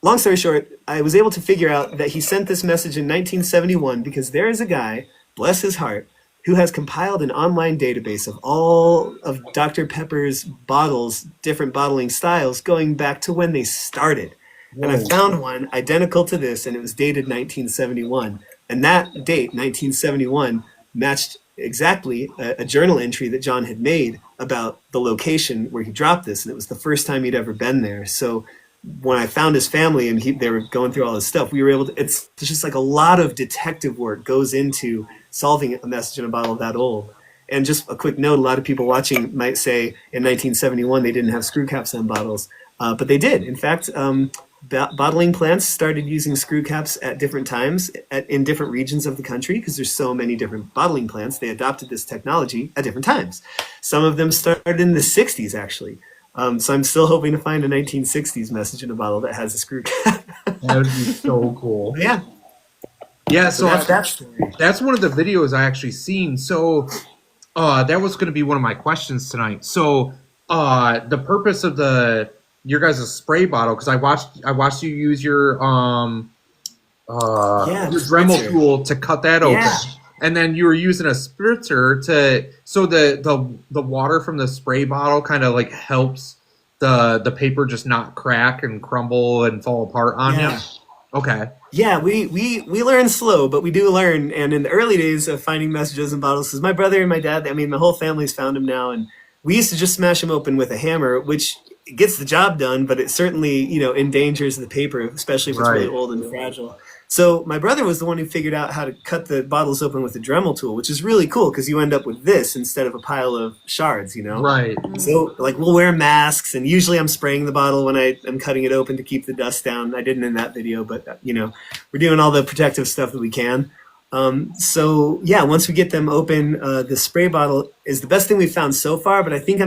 B: long story short, I was able to figure out that he sent this message in 1971 because there is a guy, bless his heart, who has compiled an online database of all of Dr. Pepper's bottles, different bottling styles, going back to when they started. Whoa. And I found one identical to this, and it was dated 1971. And that date, 1971, matched exactly a journal entry that John had made about the location where he dropped this, and it was the first time he'd ever been there. So when I found his family and they were going through all this stuff, we were able to, it's just like a lot of detective work goes into solving a message in a bottle that old. And just a quick note, a lot of people watching might say in 1971 they didn't have screw caps on bottles, but they did. In fact, bottling plants started using screw caps at different times in different regions of the country because there's so many different bottling plants. They adopted this technology at different times. Some of them started in the 60s, actually. So I'm still hoping to find a 1960s message in a bottle that has a screw cap.
D: That would be so cool.
B: Yeah.
D: Yeah, so
B: that's
D: one of the videos I actually seen. So that was going to be one of my questions tonight. So the purpose of your guys' spray bottle, because I watched you use your Dremel tool to cut that open.
B: Yeah.
D: And then you were using a spritzer so the water from the spray bottle kind of like helps the paper just not crack and crumble and fall apart on you. Okay.
B: Yeah, we learn slow, but we do learn. And in the early days of finding messages in bottles, because my brother and my dad, I mean, my whole family's found them now, and we used to just smash them open with a hammer, which gets the job done, but it certainly, you know, endangers the paper, especially if it's really old and fragile. So my brother was the one who figured out how to cut the bottles open with a Dremel tool, which is really cool because you end up with this instead of a pile of shards, you know?
D: Right.
B: So like we'll wear masks, and usually I'm spraying the bottle when I'm cutting it open to keep the dust down. I didn't in that video, but you know, we're doing all the protective stuff that we can. So yeah, once we get them open, the spray bottle is the best thing we've found so far, but I think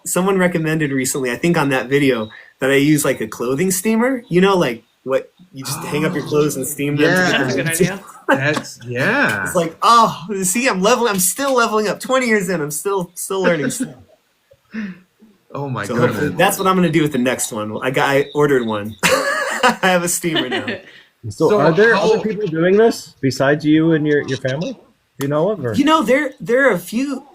B: someone recommended recently, I think on that video, that I use like a clothing steamer, you know, like what you just hang up your clothes and steam them.
A: Yeah, that's a good idea.
B: It's like, oh, see, I'm still leveling up. 20 years in, I'm still learning stuff.
D: Oh my
B: goodness. That's what I'm going to do with the next one. I ordered one. I have a steamer now.
C: So, are there
D: how-
C: other people doing this besides you and your family? Do you know of? Or?
B: There are a few.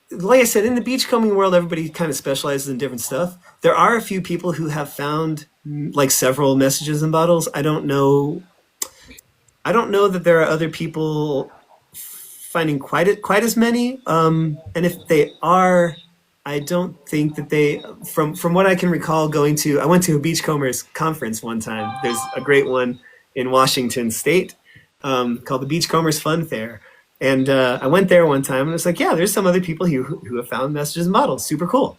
B: Like I said, in the beachcombing world, everybody kind of specializes in different stuff. There are a few people who have found like several messages in bottles. I don't know. I don't know that there are other people finding quite as many. And if they are, I don't think that they. From what I can recall, I went to a beachcombers conference one time. There's a great one in Washington State called the Beachcombers Fun Fair. And I went there one time and it's like, yeah, there's some other people who have found messages and models. Super cool.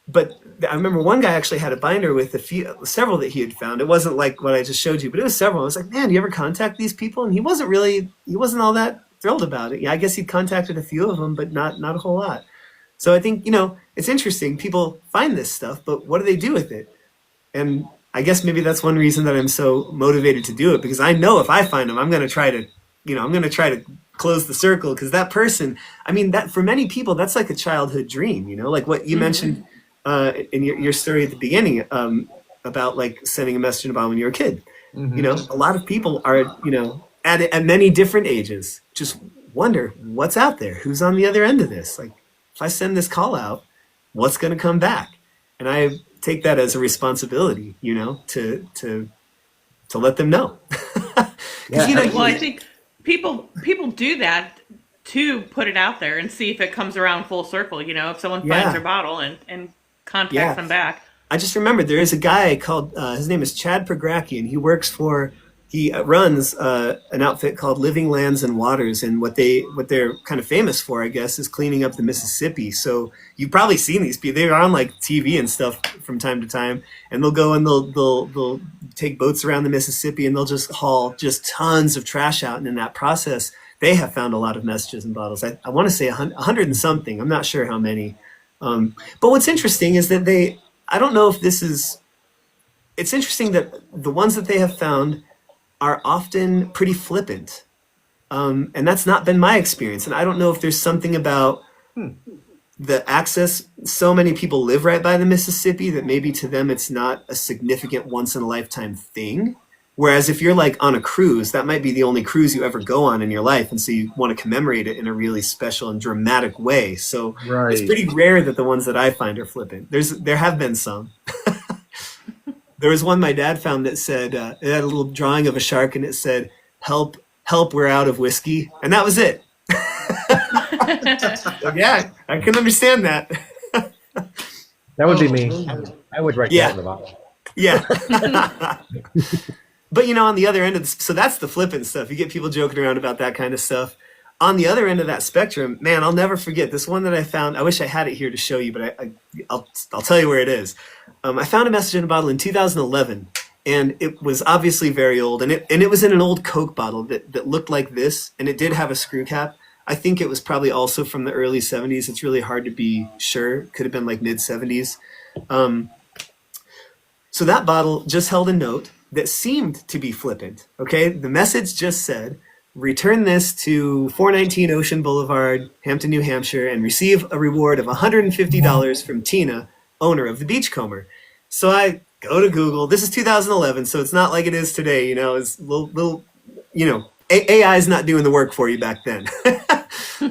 B: But I remember one guy actually had a binder with several that he had found. It wasn't like what I just showed you, but it was several. I was like, man, do you ever contact these people? And he wasn't all that thrilled about it. Yeah, I guess he'd contacted a few of them, but not a whole lot. So I think, it's interesting. People find this stuff, but what do they do with it? And I guess maybe that's one reason that I'm so motivated to do it, because I know if I find them, I'm going to try to close the circle, because that person, that for many people, that's like a childhood dream, like what you mentioned in your story at the beginning about like sending a message about when you were a kid. A lot of people are, at many different ages, just wonder what's out there, who's on the other end of this. Like, if I send this call out, what's going to come back? And I take that as a responsibility, to let them know.
A: Well, I think people do that to put it out there and see if it comes around full circle. If someone finds their bottle and contacts them back.
B: I just remembered there is a guy called his name is Chad Pergrakian. He runs an outfit called Living Lands and Waters, and what they're kind of famous for, I guess, is cleaning up the Mississippi. So you've probably seen these people. They're on like TV and stuff from time to time, and they'll go and they'll take boats around the Mississippi and they'll just haul just tons of trash out, and in that process, they have found a lot of messages in bottles. I want to say 100 and something. I'm not sure how many. But what's interesting is that I don't know if this is. It's interesting that the ones that they have found are often pretty flippant. And that's not been my experience. And I don't know if there's something about the access. So many people live right by the Mississippi that maybe to them it's not a significant once in a lifetime thing. Whereas if you're like on a cruise, that might be the only cruise you ever go on in your life. And so you want to commemorate it in a really special and dramatic way. So It's pretty rare that the ones that I find are flippant. There have been some. There was one my dad found that said, it had a little drawing of a shark and it said, help, we're out of whiskey. And that was it. Yeah, I can understand that.
C: That would be me. I would write that in the bottle.
B: Yeah. But on the other end of so that's the flippant stuff. You get people joking around about that kind of stuff. On the other end of that spectrum, man, I'll never forget this one that I found. I wish I had it here to show you, but I'll tell you where it is. I found a message in a bottle in 2011, and it was obviously very old, and it was in an old Coke bottle that looked like this, and it did have a screw cap. I think it was probably also from the early 70s. It's really hard to be sure. Could have been like mid 70s. So that bottle just held a note that seemed to be flippant. Okay, the message just said, return this to 419 Ocean Boulevard, Hampton, New Hampshire, and receive a reward of $150 from Tina, owner of the Beachcomber. So I go to Google. This is 2011, so it's not like it is today. It's little AI is not doing the work for you back then.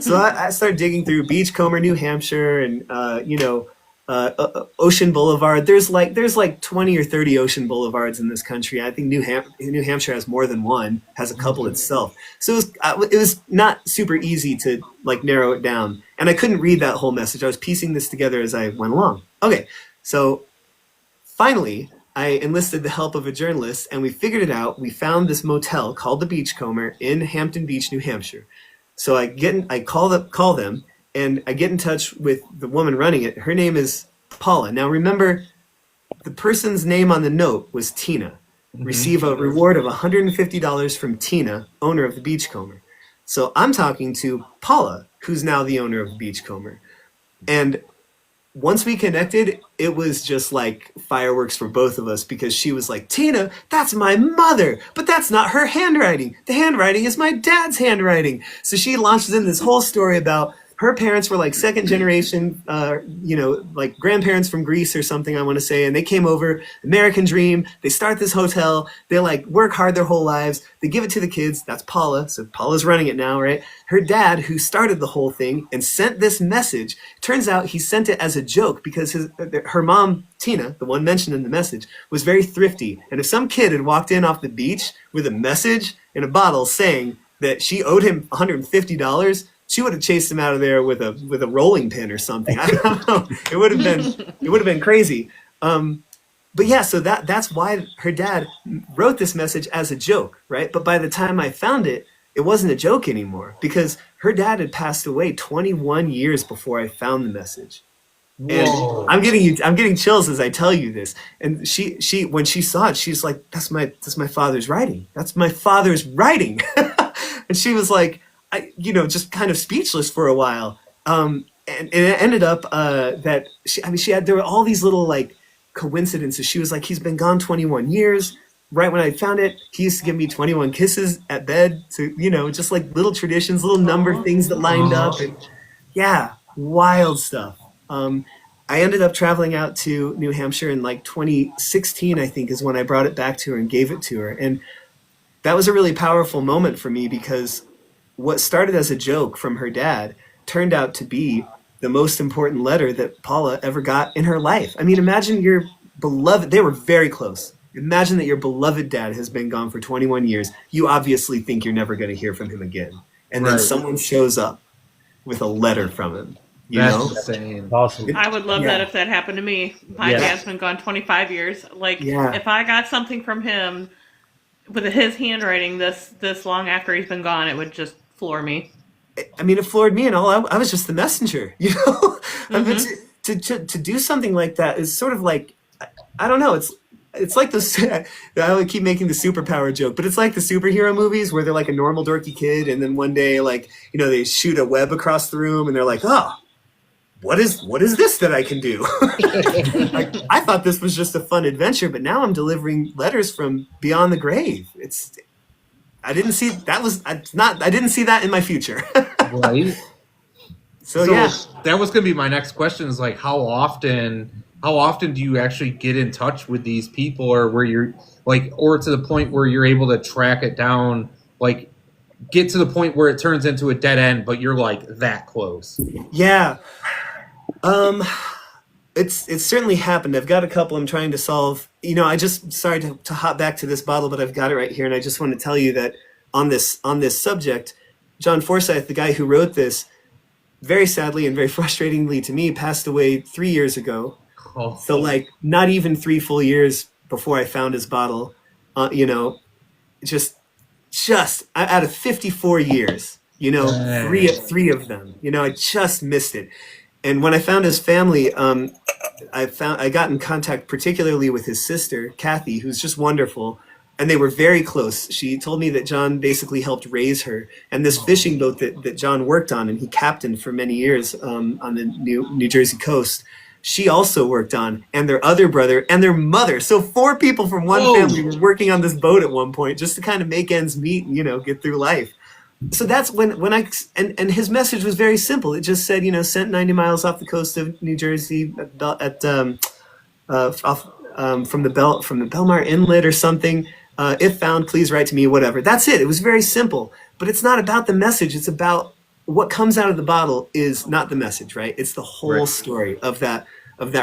B: So I started digging through Beachcomber, New Hampshire, and Ocean Boulevard. There's like 20 or 30 Ocean Boulevards in this country. I think New Hampshire has more than one, has a couple itself. So it was not super easy to like narrow it down. And I couldn't read that whole message. I was piecing this together as I went along. Okay, so finally I enlisted the help of a journalist and we figured it out. We found this motel called the Beachcomber in Hampton Beach, New Hampshire. So I call them and I get in touch with the woman running it. Her name is Paula. Now remember, the person's name on the note was Tina. Receive a reward of $150 from Tina, owner of the Beachcomber. So I'm talking to Paula, who's now the owner of the Beachcomber. And once we connected, it was just like fireworks for both of us because she was like, Tina, that's my mother, but that's not her handwriting. The handwriting is my dad's handwriting. So she launches in this whole story about her parents were like second generation, like grandparents from Greece or something, I want to say. And they came over, American dream. They start this hotel. They like work hard their whole lives. They give it to the kids. That's Paula. So Paula's running it now, right? Her dad, who started the whole thing and sent this message, turns out he sent it as a joke because her mom, Tina, the one mentioned in the message, was very thrifty. And if some kid had walked in off the beach with a message in a bottle saying that she owed him $150, she would have chased him out of there with a rolling pin or something. I don't know. It would have been crazy. But yeah, so that's why her dad wrote this message as a joke, right? But by the time I found it, it wasn't a joke anymore because her dad had passed away 21 years before I found the message. And
D: Whoa.
B: I'm getting chills as I tell you this. And she when she saw it, she's like, that's my father's writing. That's my father's writing. And she was like, just kind of speechless for a while. And it ended up that there were all these little like coincidences. She was like, he's been gone 21 years. Right when I found it, he used to give me 21 kisses at bed. So, just like little traditions, little number things that lined up. And yeah, wild stuff. I ended up traveling out to New Hampshire in like 2016, I think, is when I brought it back to her and gave it to her. And that was a really powerful moment for me because what started as a joke from her dad turned out to be the most important letter that Paula ever got in her life. I mean, imagine your beloved, they were very close. Imagine that your beloved dad has been gone for 21 years. You obviously think you're never going to hear from him again. And then someone shows up with a letter from him.
D: That's insane.
C: Awesome.
A: I would love that if that happened to me. My dad's been gone 25 years. Like, if I got something from him with his handwriting this long after he's been gone, it would just floor me.
B: I mean, it floored me and all. I was just the messenger, I mean, to do something like that is sort of like, I don't know. It's like this. I would keep making the superpower joke, but it's like the superhero movies where they're like a normal dorky kid, and then one day, like they shoot a web across the room, and they're like, "Oh, what is this that I can do?" Like, I thought this was just a fun adventure, but now I'm delivering letters from beyond the grave. I didn't see that in my future.
D: Right.
B: So yeah,
D: that was going to be my next question. Is like, how often do you actually get in touch with these people, or where you're like, or to the point where you're able to track it down, like get to the point where it turns into a dead end, but you're like that close?
B: Yeah. It's certainly happened. I've got a couple I'm trying to solve. Sorry to hop back to this bottle, but I've got it right here, and I just want to tell you that on this subject, John Forsyth, the guy who wrote this, very sadly and very frustratingly to me, passed away 3 years ago.
D: Oh.
B: So like not even 3 full years before I found his bottle, just out of 54 years, three of them, I just missed it. And when I found his family, I got in contact particularly with his sister, Kathy, who's just wonderful. And they were very close. She told me that John basically helped raise her. And this fishing boat that John worked on and he captained for many years on the New Jersey coast, she also worked on, and their other brother and their mother. So 4 people from one family were working on this boat at one point just to kind of make ends meet and, get through life. So that's when and his message was very simple. It just said, sent 90 miles off the coast of New Jersey from the Belmar Inlet or something. If found, please write to me, whatever. That's it. It was very simple. But it's not about the message. It's about what comes out of the bottle is not the message, right? It's the whole story of that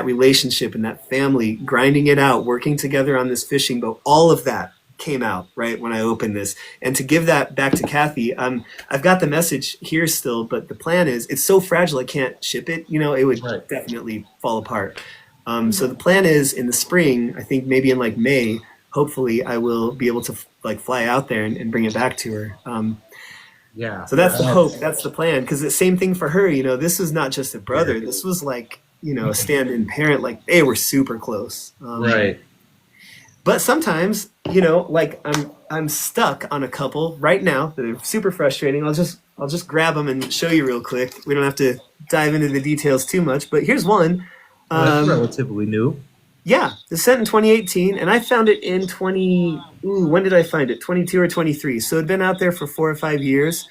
B: relationship and that family grinding it out, working together on this fishing boat. All of that came out right when I opened this. And to give that back to Kathy, I've got the message here still, but the plan is it's so fragile I can't ship it. It would definitely fall apart. So the plan is in the spring, I think maybe in like May, hopefully I will be able to like fly out there and bring it back to her. So that's the hope. That's the plan. Because the same thing for her, this was not just a brother. This was like, a stand-in parent. Like they were super close.
D: Right.
B: But sometimes, like I'm stuck on a couple right now that are super frustrating. I'll just grab them and show you real quick. We don't have to dive into the details too much, but here's one.
D: That's relatively new.
B: Yeah, it's sent in 2018, and I found it in when did I find it? 22 or 23. So it'd been out there for 4 or 5 years.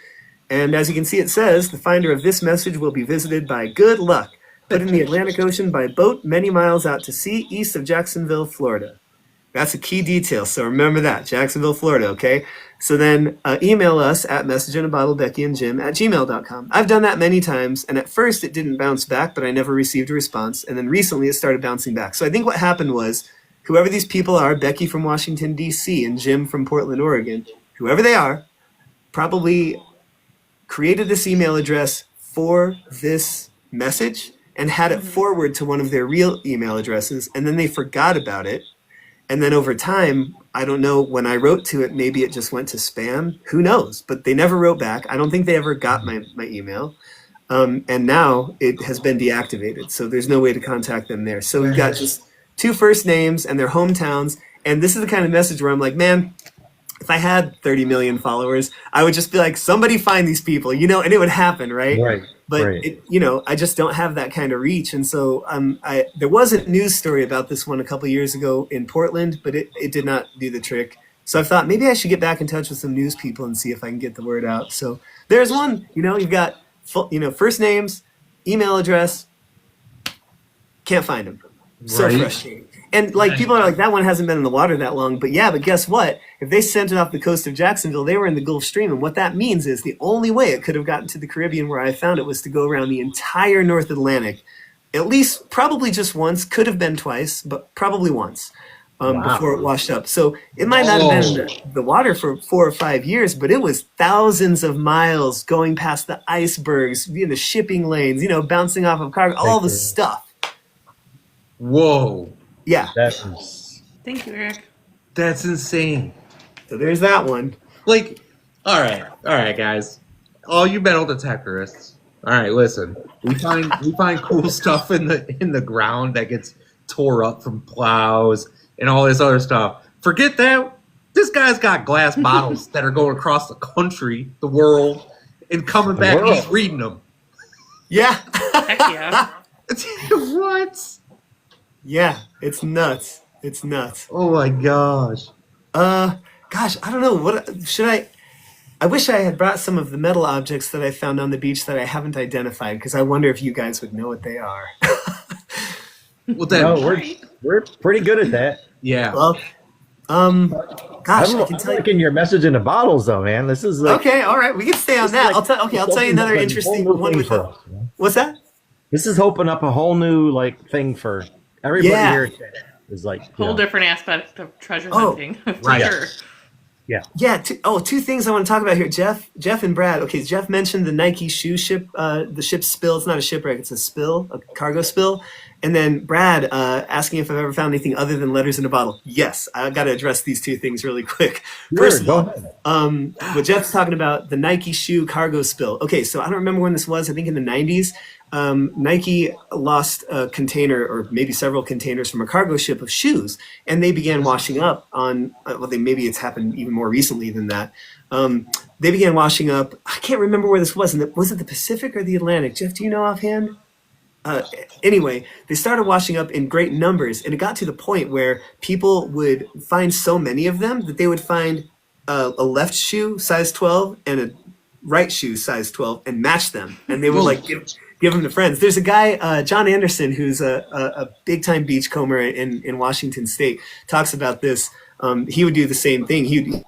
B: And as you can see, it says, the finder of this message will be visited by good luck, put in the Atlantic Ocean by boat many miles out to sea east of Jacksonville, Florida. That's a key detail, so remember that, Jacksonville, Florida, okay? So then email us at messageinabottleBeckyandJim@gmail.com. I've done that many times, and at first it didn't bounce back, but I never received a response, and then recently it started bouncing back. So I think what happened was, whoever these people are, Becky from Washington, D.C., and Jim from Portland, Oregon, whoever they are, probably created this email address for this message and had it forward to one of their real email addresses, and then they forgot about it. And then over time, I don't know, when I wrote to it, maybe it just went to spam. Who knows? But they never wrote back. I don't think they ever got my email. And now it has been deactivated. So there's no way to contact them there. So we've got just 2 first names and their hometowns. And this is the kind of message where I'm like, man, if I had 30 million followers, I would just be like, somebody find these people, and it would happen, right?
C: Right.
B: But
C: right.
B: I just don't have that kind of reach, and so there was a news story about this one a couple of years ago in Portland, but it did not do the trick. So I thought maybe I should get back in touch with some news people and see if I can get the word out. So there's one. You've got first names, email address. Can't find them. So frustrating. And people are like, that one hasn't been in the water that long, but guess what? If they sent it off the coast of Jacksonville, they were in the Gulf Stream, and what that means is the only way it could have gotten to the Caribbean where I found it was to go around the entire North Atlantic, at least probably just once, could have been twice, but probably once before it washed up. So it might not have been in the water for 4 or 5 years, but it was thousands of miles going past the icebergs, the shipping lanes, bouncing off of cargo, all the stuff.
D: Whoa.
B: Yeah.
A: Thank you, Eric.
D: That's insane.
B: So there's that one.
D: All right, guys. All you metal detectorists. All right, listen. We find cool stuff in the ground that gets tore up from plows and all this other stuff. Forget that. This guy's got glass bottles that are going across the country, the world, and coming back and he's reading them.
B: Yeah.
A: Heck yeah.
D: What?
B: Yeah, it's nuts. It's nuts.
D: Oh my gosh.
B: Gosh, I don't know. What should I wish I had brought some of the metal objects that I found on the beach that I haven't identified, because I wonder if you guys would know what they are.
D: Well, then,
C: we're pretty good at that.
D: Yeah.
B: Well, gosh, I can tell you.
C: In your message in the bottles, though, man. This is
B: okay. All right, we can stay on that. I'll tell you another interesting one. What's that?
C: This is opening up a whole new thing for everybody here. Is
A: whole different aspect of treasure hunting, for sure.
C: Yeah.
B: Two things I want to talk about here. Jeff and Brad. Okay, Jeff mentioned the Nike shoe ship, the ship spill. It's not a shipwreck, it's a spill, a cargo spill. And then Brad asking if I've ever found anything other than letters in a bottle. Yes, I got to address these two things really quick. First of all, what Jeff's talking about, the Nike shoe cargo spill. Okay, so I don't remember when this was. I think in the 90s. Nike lost a container or maybe several containers from a cargo ship of shoes, and they began washing up on, maybe it's happened even more recently than that. They began washing up. I can't remember where this was. Was it the Pacific or the Atlantic? Jeff, do you know offhand? Anyway, they started washing up in great numbers, and it got to the point where people would find so many of them that they would find a left shoe size 12 and a right shoe size 12 and match them, and they would give them to friends. There's a guy, John Anderson, who's a big-time beachcomber in Washington State, talks about this. He would do the same thing. He'd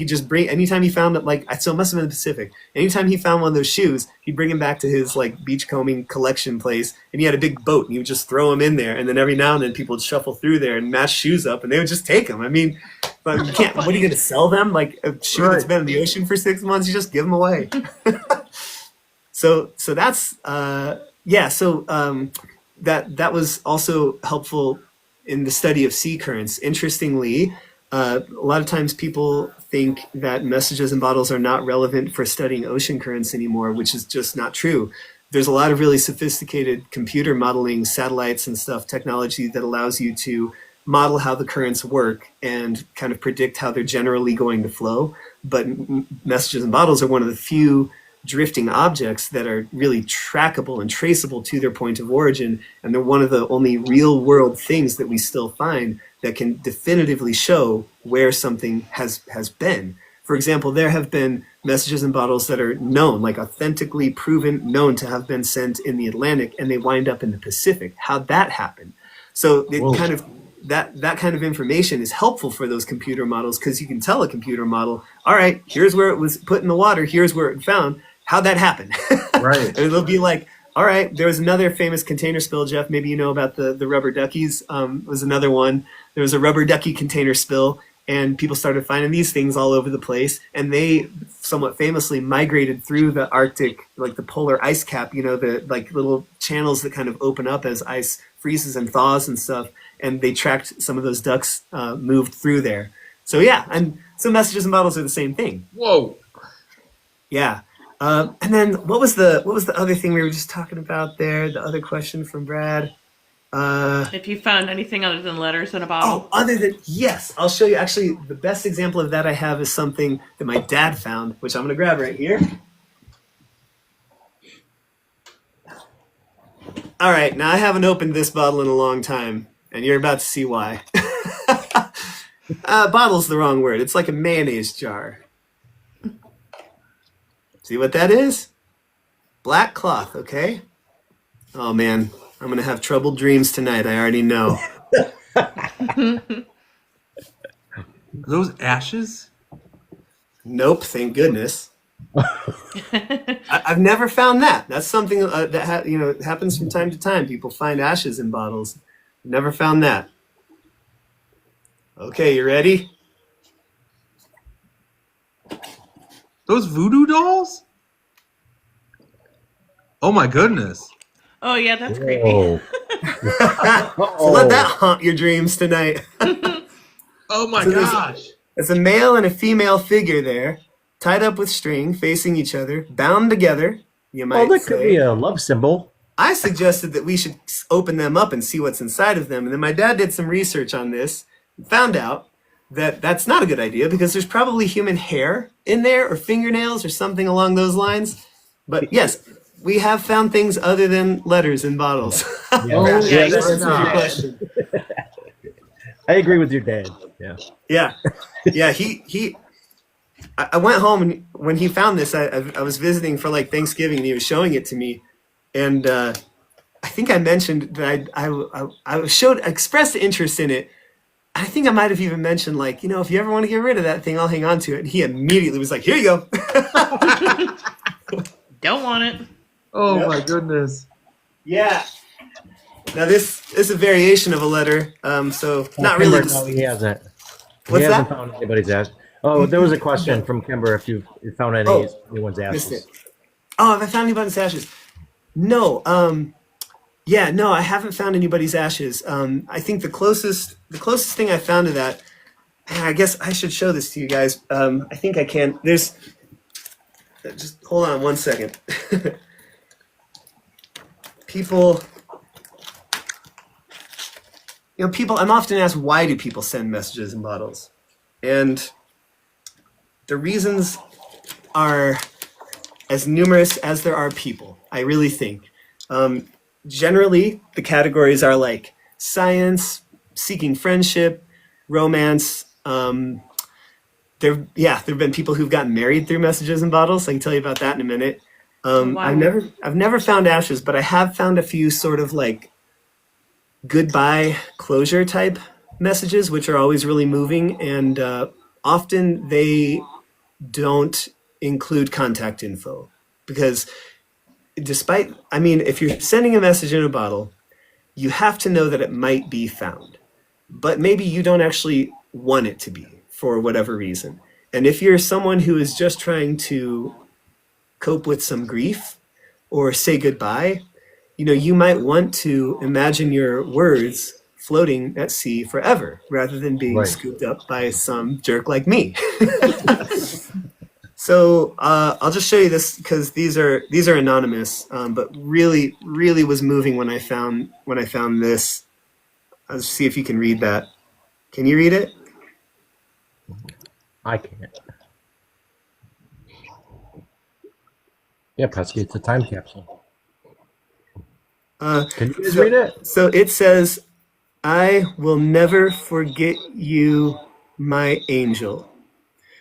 B: just bring, anytime he found it, so it must have been the Pacific. Anytime he found one of those shoes, he'd bring him back to his beachcombing collection place, and he had a big boat, and he would just throw them in there, and then every now and then people would shuffle through there and match shoes up, and they would just take them. I mean, but you can't. What are you going to sell them? Like a shoe that's been in the ocean for 6 months? You just give them away. So that's that was also helpful in the study of sea currents. Interestingly, a lot of times people think that messages in bottles are not relevant for studying ocean currents anymore, which is just not true. There's a lot of really sophisticated computer modeling, satellites and stuff, technology that allows you to model how the currents work and kind of predict how they're generally going to flow. But messages in bottles are one of the few drifting objects that are really trackable and traceable to their point of origin, and they're one of the only real world things that we still find that can definitively show where something has been. For example, there have been messages in bottles that are known, like authentically proven, known to have been sent in the Atlantic, and they wind up in the Pacific. How'd that happen? So it kind of that kind of information is helpful for those computer models because you can tell a computer model, all right, here's where it was put in the water, here's where it found. How'd that happen?
D: Right.
B: And it'll be like, all right, there was another famous container spill, Jeff. Maybe you know about the rubber duckies. Was another one. There was a rubber ducky container spill, and people started finding these things all over the place. And they somewhat famously migrated through the Arctic, like the polar ice cap, the like little channels that kind of open up as ice freezes and thaws and stuff. And they tracked some of those ducks moved through there. So yeah, and so messages and bottles are the same thing.
D: Whoa.
B: Yeah. And then what was the other thing we were just talking about there? The other question from Brad.
A: If you found anything other than letters in a bottle.
B: Yes, I'll show you. Actually, the best example of that I have is something that my dad found, which I'm going to grab right here. All right, now I haven't opened this bottle in a long time, and you're about to see why. Bottle's the wrong word. It's like a mayonnaise jar. See what that is? Black cloth, okay? Oh man, I'm gonna have troubled dreams tonight, I already know.
D: Are those ashes?
B: Nope, thank goodness. I've never found that. That's something that happens from time to time. People find ashes in bottles. Never found that. Okay, you ready?
D: Those voodoo dolls? Oh my goodness.
A: Oh yeah, that's creepy.
C: Whoa.
B: So let that haunt your dreams tonight.
D: Oh my
B: So
D: gosh.
B: It's a male and a female figure there, tied up with string, facing each other, bound together, you might
C: Well, that
B: say.
C: could be a love symbol.
B: I suggested that we should open them up and see what's inside of them. And then my dad did some research on this and found out that that's not a good idea because there's probably human hair in there or fingernails or something along those lines. But yes, we have found things other than letters in bottles.
C: Yeah.
A: Yeah,
B: That's
A: you
B: a
A: can
B: good
A: see
B: question.
C: I agree with your dad. Yeah.
B: Yeah. I went home and when he found this, I was visiting for like Thanksgiving and he was showing it to me. And I think I mentioned that I expressed interest in it. I think I might have even mentioned like, if you ever want to get rid of that thing, I'll hang on to it. And he immediately was like, here you go.
A: Don't want it.
D: Oh
B: Yep.
D: my goodness.
B: Yeah. Now this is a variation of a letter. So not really.
C: Kimber, no, he hasn't.
B: What's
C: he hasn't
B: that?
C: found anybody's ash. Oh, there was a question from Kimber if you found anyone's
B: Missed
C: ashes.
B: it. Oh, have I found anybody's ashes? No. No, I haven't found anybody's ashes. I think the closest thing I found to that, and I guess I should show this to you guys. I think I can. Just hold on one second. People, I'm often asked, why do people send messages in bottles? And the reasons are as numerous as there are people, I really think. Generally, the categories are like science, seeking friendship, romance. There have been people who've gotten married through messages and bottles. I can tell you about that in a minute.
A: Wow.
B: I've never found ashes, but I have found a few sort of like goodbye closure type messages, which are always really moving, and often they don't include contact info because if you're sending a message in a bottle, you have to know that it might be found, but maybe you don't actually want it to be for whatever reason. And if you're someone who is just trying to cope with some grief or say goodbye, you might want to imagine your words floating at sea forever rather than being
C: Right.
B: scooped up by some jerk like me. So I'll just show you this because these are anonymous, but really, really was moving when I found this. Let's see if you can read that. Can you read it?
C: I can't. Yeah, Pesky, it's a time capsule. Can you guys read it?
B: So it says, "I will never forget you, my angel.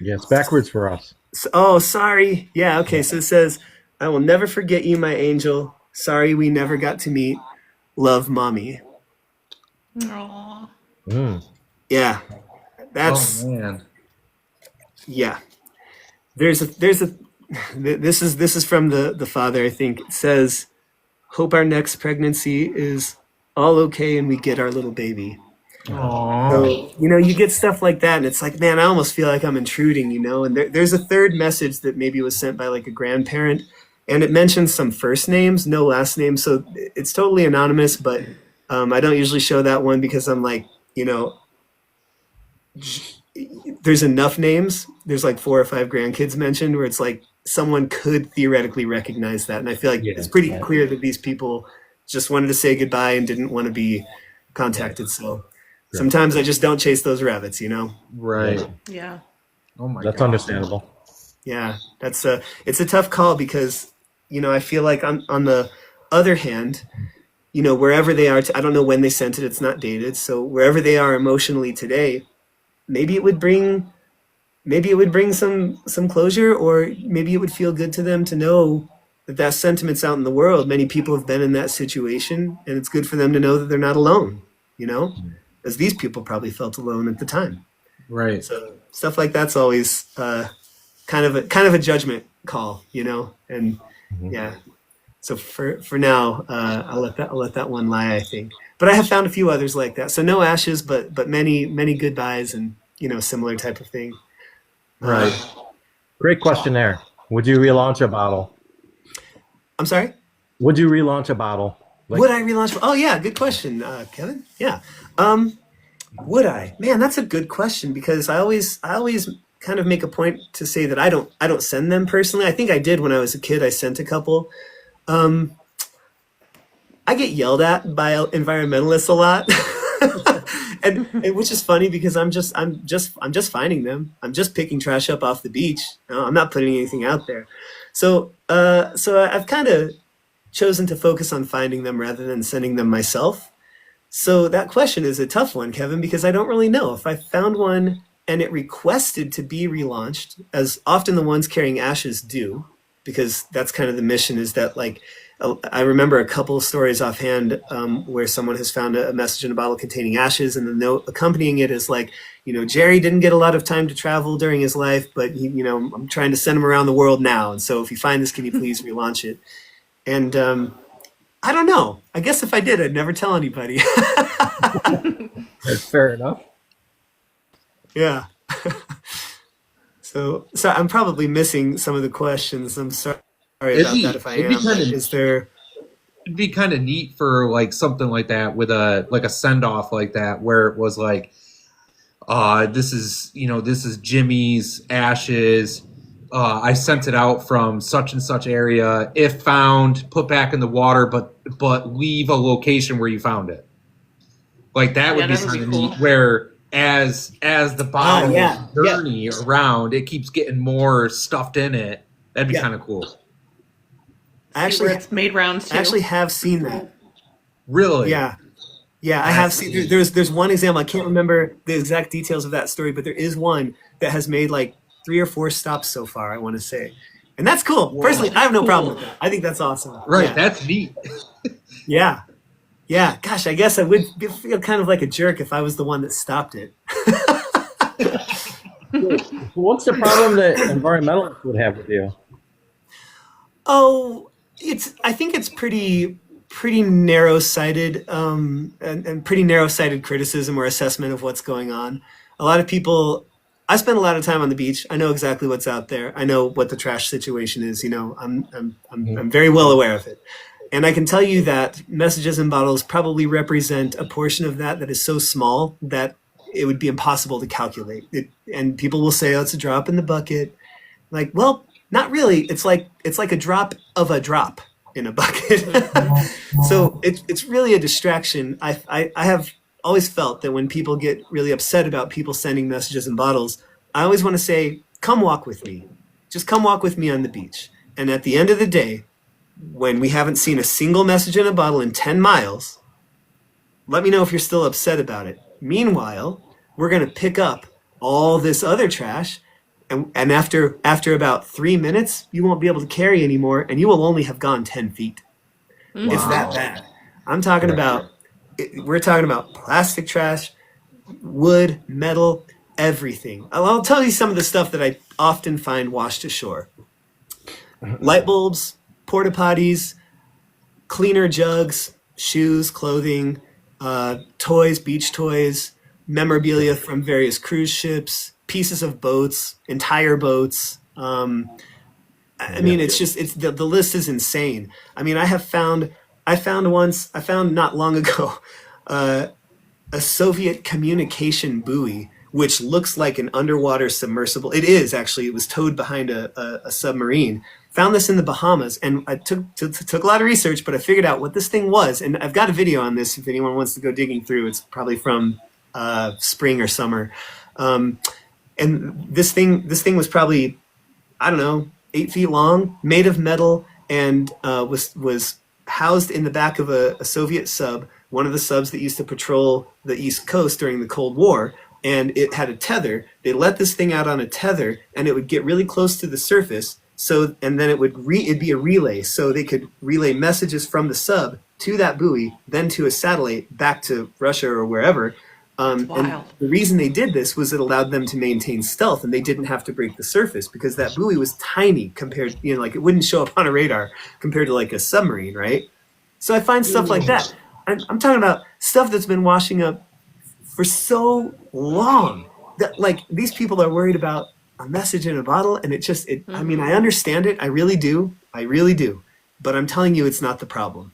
C: Yeah, it's backwards for us.
B: Oh, sorry. Yeah, okay. So it says, I will never forget you, my angel. Sorry we never got to meet. Love, mommy.
A: Aw.
C: Mm.
B: Yeah,
D: Oh
B: that's
D: man.
B: yeah. There's a this is from the father. I think it says, "Hope our next pregnancy is all okay and we get our little baby."
D: Aww.
B: So, you get stuff like that, and it's like, man, I almost feel like I'm intruding, And there's a third message that maybe was sent by like a grandparent, and it mentions some first names, no last names. So it's totally anonymous, but I don't usually show that one because I'm like, there's enough names. There's like 4 or 5 grandkids mentioned where it's like someone could theoretically recognize that. And I feel like
C: Yeah.
B: it's pretty clear that these people just wanted to say goodbye and didn't want to be contacted. So sometimes I just don't chase those rabbits,
D: Right.
A: Yeah.
D: Oh my
C: That's
D: god.
C: understandable.
B: Yeah, it's a tough call because, I feel like on the other hand, wherever they are, I don't know when they sent it, it's not dated. So wherever they are emotionally today, maybe it would bring some closure, or maybe it would feel good to them to know that sentiment's out in the world. Many people have been in that situation, and it's good for them to know that they're not alone, as these people probably felt alone at the time.
D: Right.
B: So stuff like that's always kind of a judgment call, and yeah. So for now, I'll let that one lie, I think. But I have found a few others like that. So no ashes, but many goodbyes, and similar type of thing.
D: Right.
C: Great question there. Would you relaunch a bottle?
B: I'm sorry?
C: Would you relaunch a bottle?
B: Would I relaunch? Oh yeah, good question, Kevin. Yeah. Would I? Man, that's a good question because I always kind of make a point to say that I don't send them personally. I think I did when I was a kid. I sent a couple. I get yelled at by environmentalists a lot. and which is funny because I'm just finding them. I'm just picking trash up off the beach. I'm not putting anything out there. So I've kind of chosen to focus on finding them rather than sending them myself. So that question is a tough one, Kevin, because I don't really know. If I found one and it requested to be relaunched, as often the ones carrying ashes do, because that's kind of the mission, is that like, I remember a couple of stories offhand where someone has found a message in a bottle containing ashes, and the note accompanying it is like, Jerry didn't get a lot of time to travel during his life, but I'm trying to send him around the world now. And so if you find this, can you please relaunch it? And I don't know. I guess if I did, I'd never tell anybody.
C: That's fair enough.
B: Yeah. So I'm probably missing some of the questions. I'm sorry about that if I am. Is there?
D: It'd be kind of neat for like something like that with a send off like that where it was like, this is Jimmy's ashes. I sent it out from such and such area. If found, put back in the water, but leave a location where you found it. Like that would be kind of neat. Where as the bottle journey around, it keeps getting more stuffed in it. That'd be kind of cool.
A: It's made rounds too.
B: I actually have seen that.
D: Really?
B: Yeah. Yeah, I have seen. There's one example. I can't remember the exact details of that story, but there is one that has made like 3 or 4 stops so far, I want to say. And that's cool. Whoa. Personally, I have no problem with that. I think that's awesome.
D: Right,
B: yeah.
D: That's neat.
B: Yeah. Yeah, gosh, I guess I would feel kind of like a jerk if I was the one that stopped it.
C: What's the problem that environmentalists would have with you?
B: Oh, I think it's pretty narrow-sighted and pretty narrow-sighted criticism or assessment of what's going on. A lot of people, I spend a lot of time on the beach. I know exactly what's out there. I know what the trash situation is. I'm very well aware of it. And I can tell you that messages in bottles probably represent a portion of that is so small that it would be impossible to calculate. And people will say, oh, it's a drop in the bucket. Like, well, not really. It's like a drop of a drop in a bucket. So it's really a distraction. I have always felt that when people get really upset about people sending messages in bottles, I always want to say, come walk with me. Just come walk with me on the beach. And at the end of the day, when we haven't seen a single message in a bottle in 10 miles, let me know if you're still upset about it. Meanwhile, we're going to pick up all this other trash and after about 3 minutes, you won't be able to carry anymore, and you will only have gone 10 feet. It's that bad. I'm talking about. We're talking about plastic trash, wood, metal, everything. I'll tell you some of the stuff that I often find washed ashore: light bulbs, porta potties, cleaner jugs, shoes, clothing, toys, beach toys, memorabilia from various cruise ships, pieces of boats, entire boats. I mean, it's the list is insane. I mean, I found not long ago, a Soviet communication buoy, which looks like an underwater submersible. It is actually. It was towed behind a submarine. Found this in the Bahamas, and I took a lot of research, but I figured out what this thing was, and I've got a video on this if anyone wants to go digging through. It's probably from spring or summer, and this thing was probably, I don't know, 8 feet long, made of metal, and was housed in the back of a Soviet sub, one of the subs that used to patrol the East Coast during the Cold War. And it had a tether. They let this thing out on a tether, and it would get really close to the surface. So, and then it'd be a relay, so they could relay messages from the sub to that buoy, then to a satellite back to Russia or wherever. And the reason they did this was it allowed them to maintain stealth, and they didn't have to break the surface because that buoy was tiny compared, like it wouldn't show up on a radar compared to like a submarine, right? So I find stuff like that. I'm talking about stuff that's been washing up for so long that like these people are worried about a message in a bottle, and I mean, I understand it. I really do. But I'm telling you, it's not the problem.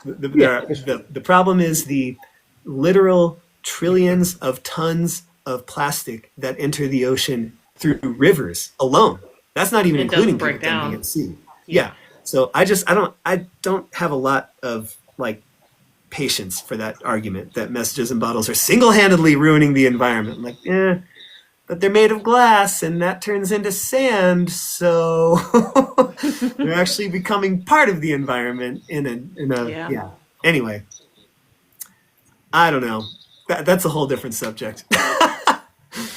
B: The problem is the literal trillions of tons of plastic that enter the ocean through rivers alone. That's not even including people dumping at sea. Yeah. So I don't have a lot of like patience for that argument that messages in bottles are single-handedly ruining the environment. I'm like, but they're made of glass and that turns into sand, so they're actually becoming part of the environment yeah. Anyway, I don't know. That's a whole different subject.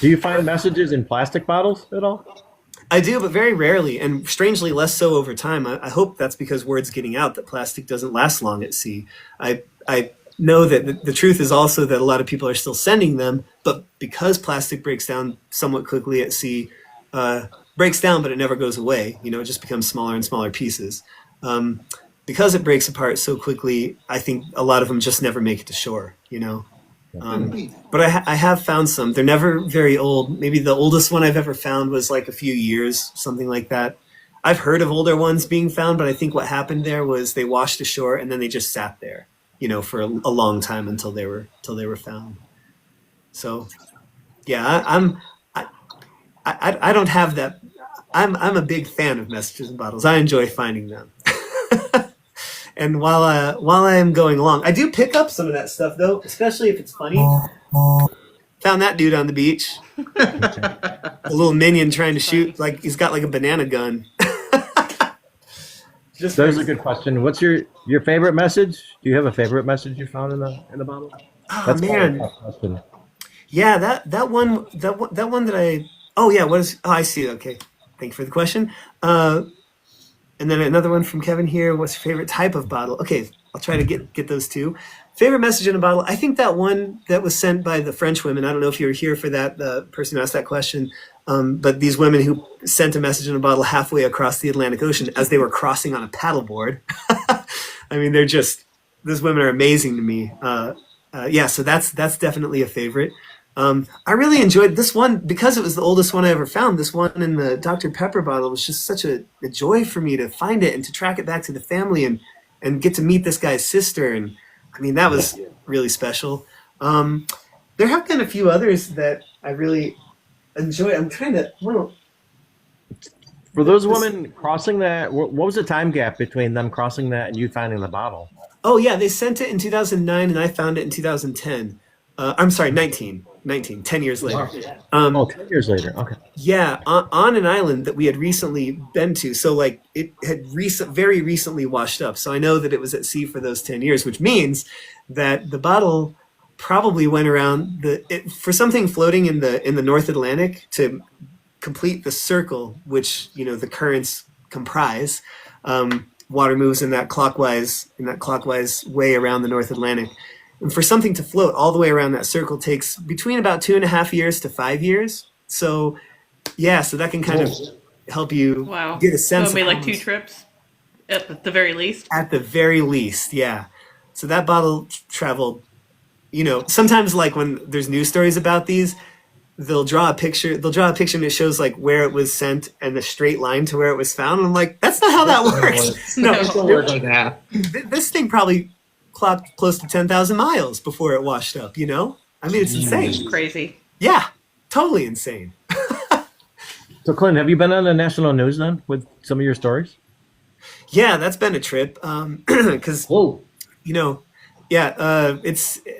C: Do you find messages in plastic bottles at all?
B: I do, but very rarely, and strangely less so over time. I hope that's because word's getting out that plastic doesn't last long at sea. I know that the truth is also that a lot of people are still sending them, but because plastic breaks down somewhat quickly at sea, breaks down, but it never goes away. It just becomes smaller and smaller pieces. Because it breaks apart so quickly, I think a lot of them just never make it to shore, But I have found some. They're never very old. Maybe the oldest one I've ever found was like a few years, something like that. I've heard of older ones being found, but I think what happened there was they washed ashore and then they just sat there, for a long time until they were found. So, yeah, I don't have that. I'm a big fan of messages in bottles. I enjoy finding them. And while I am going along, I do pick up some of that stuff though, especially if it's funny. Found that dude on the beach, a little minion trying to shoot, like he's got like a banana gun.
C: There's a good question. What's your favorite message? Do you have a favorite message you found in the bottle?
B: Oh,
C: that's
B: man.
C: A tough question.
B: Yeah, that one that I. Oh yeah, I see. Okay, thank you for the question. And then another one from Kevin here. What's your favorite type of bottle? Okay, I'll try to get those two. Favorite message in a bottle. I think that one that was sent by the French women. I don't know if you were here for that, the person who asked that question. But these women who sent a message in a bottle halfway across the Atlantic Ocean as they were crossing on a paddleboard. I mean, those women are amazing to me. Yeah, so that's definitely a favorite. I really enjoyed this one because it was the oldest one I ever found. This one in the Dr. Pepper bottle was just such a joy for me to find it and to track it back to the family and get to meet this guy's sister. And I mean, that was really special. There have been a few others that I really enjoy. I'm trying to,
C: for those women crossing that, what was the time gap between them crossing that and you finding the bottle?
B: Oh yeah, they sent it in 2009 and I found it in 2010. I'm sorry, 10 years later.
C: 10 years later, okay.
B: Yeah, on an island that we had recently been to. So like it had very recently washed up. So I know that it was at sea for those 10 years, which means that the bottle probably went around for something floating in the North Atlantic to complete the circle, which the currents comprise. Water moves in that clockwise way around the North Atlantic, and for something to float all the way around that circle takes between about 2.5 years to 5 years. So so that can kind of help you get a sense.
A: So maybe like 2 trips at the very least.
B: At the very least, yeah. So that bottle traveled. Sometimes like when there's news stories about these, they'll draw a picture and it shows like where it was sent and the straight line to where it was found. And I'm like, that's not how that works.
D: No, it doesn't work like that.
B: This thing probably clocked close to 10,000 miles before it washed up, I mean, it's insane.
A: It's crazy.
B: Yeah, totally insane.
C: So Clint, have you been on the national news then with some of your stories?
B: Yeah, that's been a trip. Because,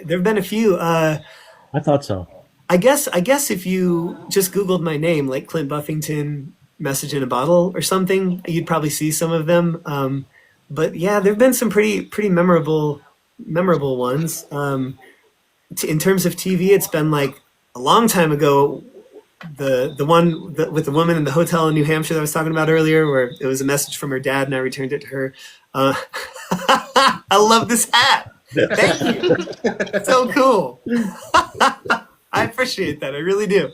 B: there've been a few.
C: I thought so.
B: I guess if you just Googled my name, like Clint Buffington, message in a bottle or something, you'd probably see some of them. But yeah, there've been some pretty memorable ones. In terms of TV, it's been like a long time ago. The one with the woman in the hotel in New Hampshire that I was talking about earlier, where it was a message from her dad, and I returned it to her. I love this hat. Thank you. So cool. I appreciate that. I really do.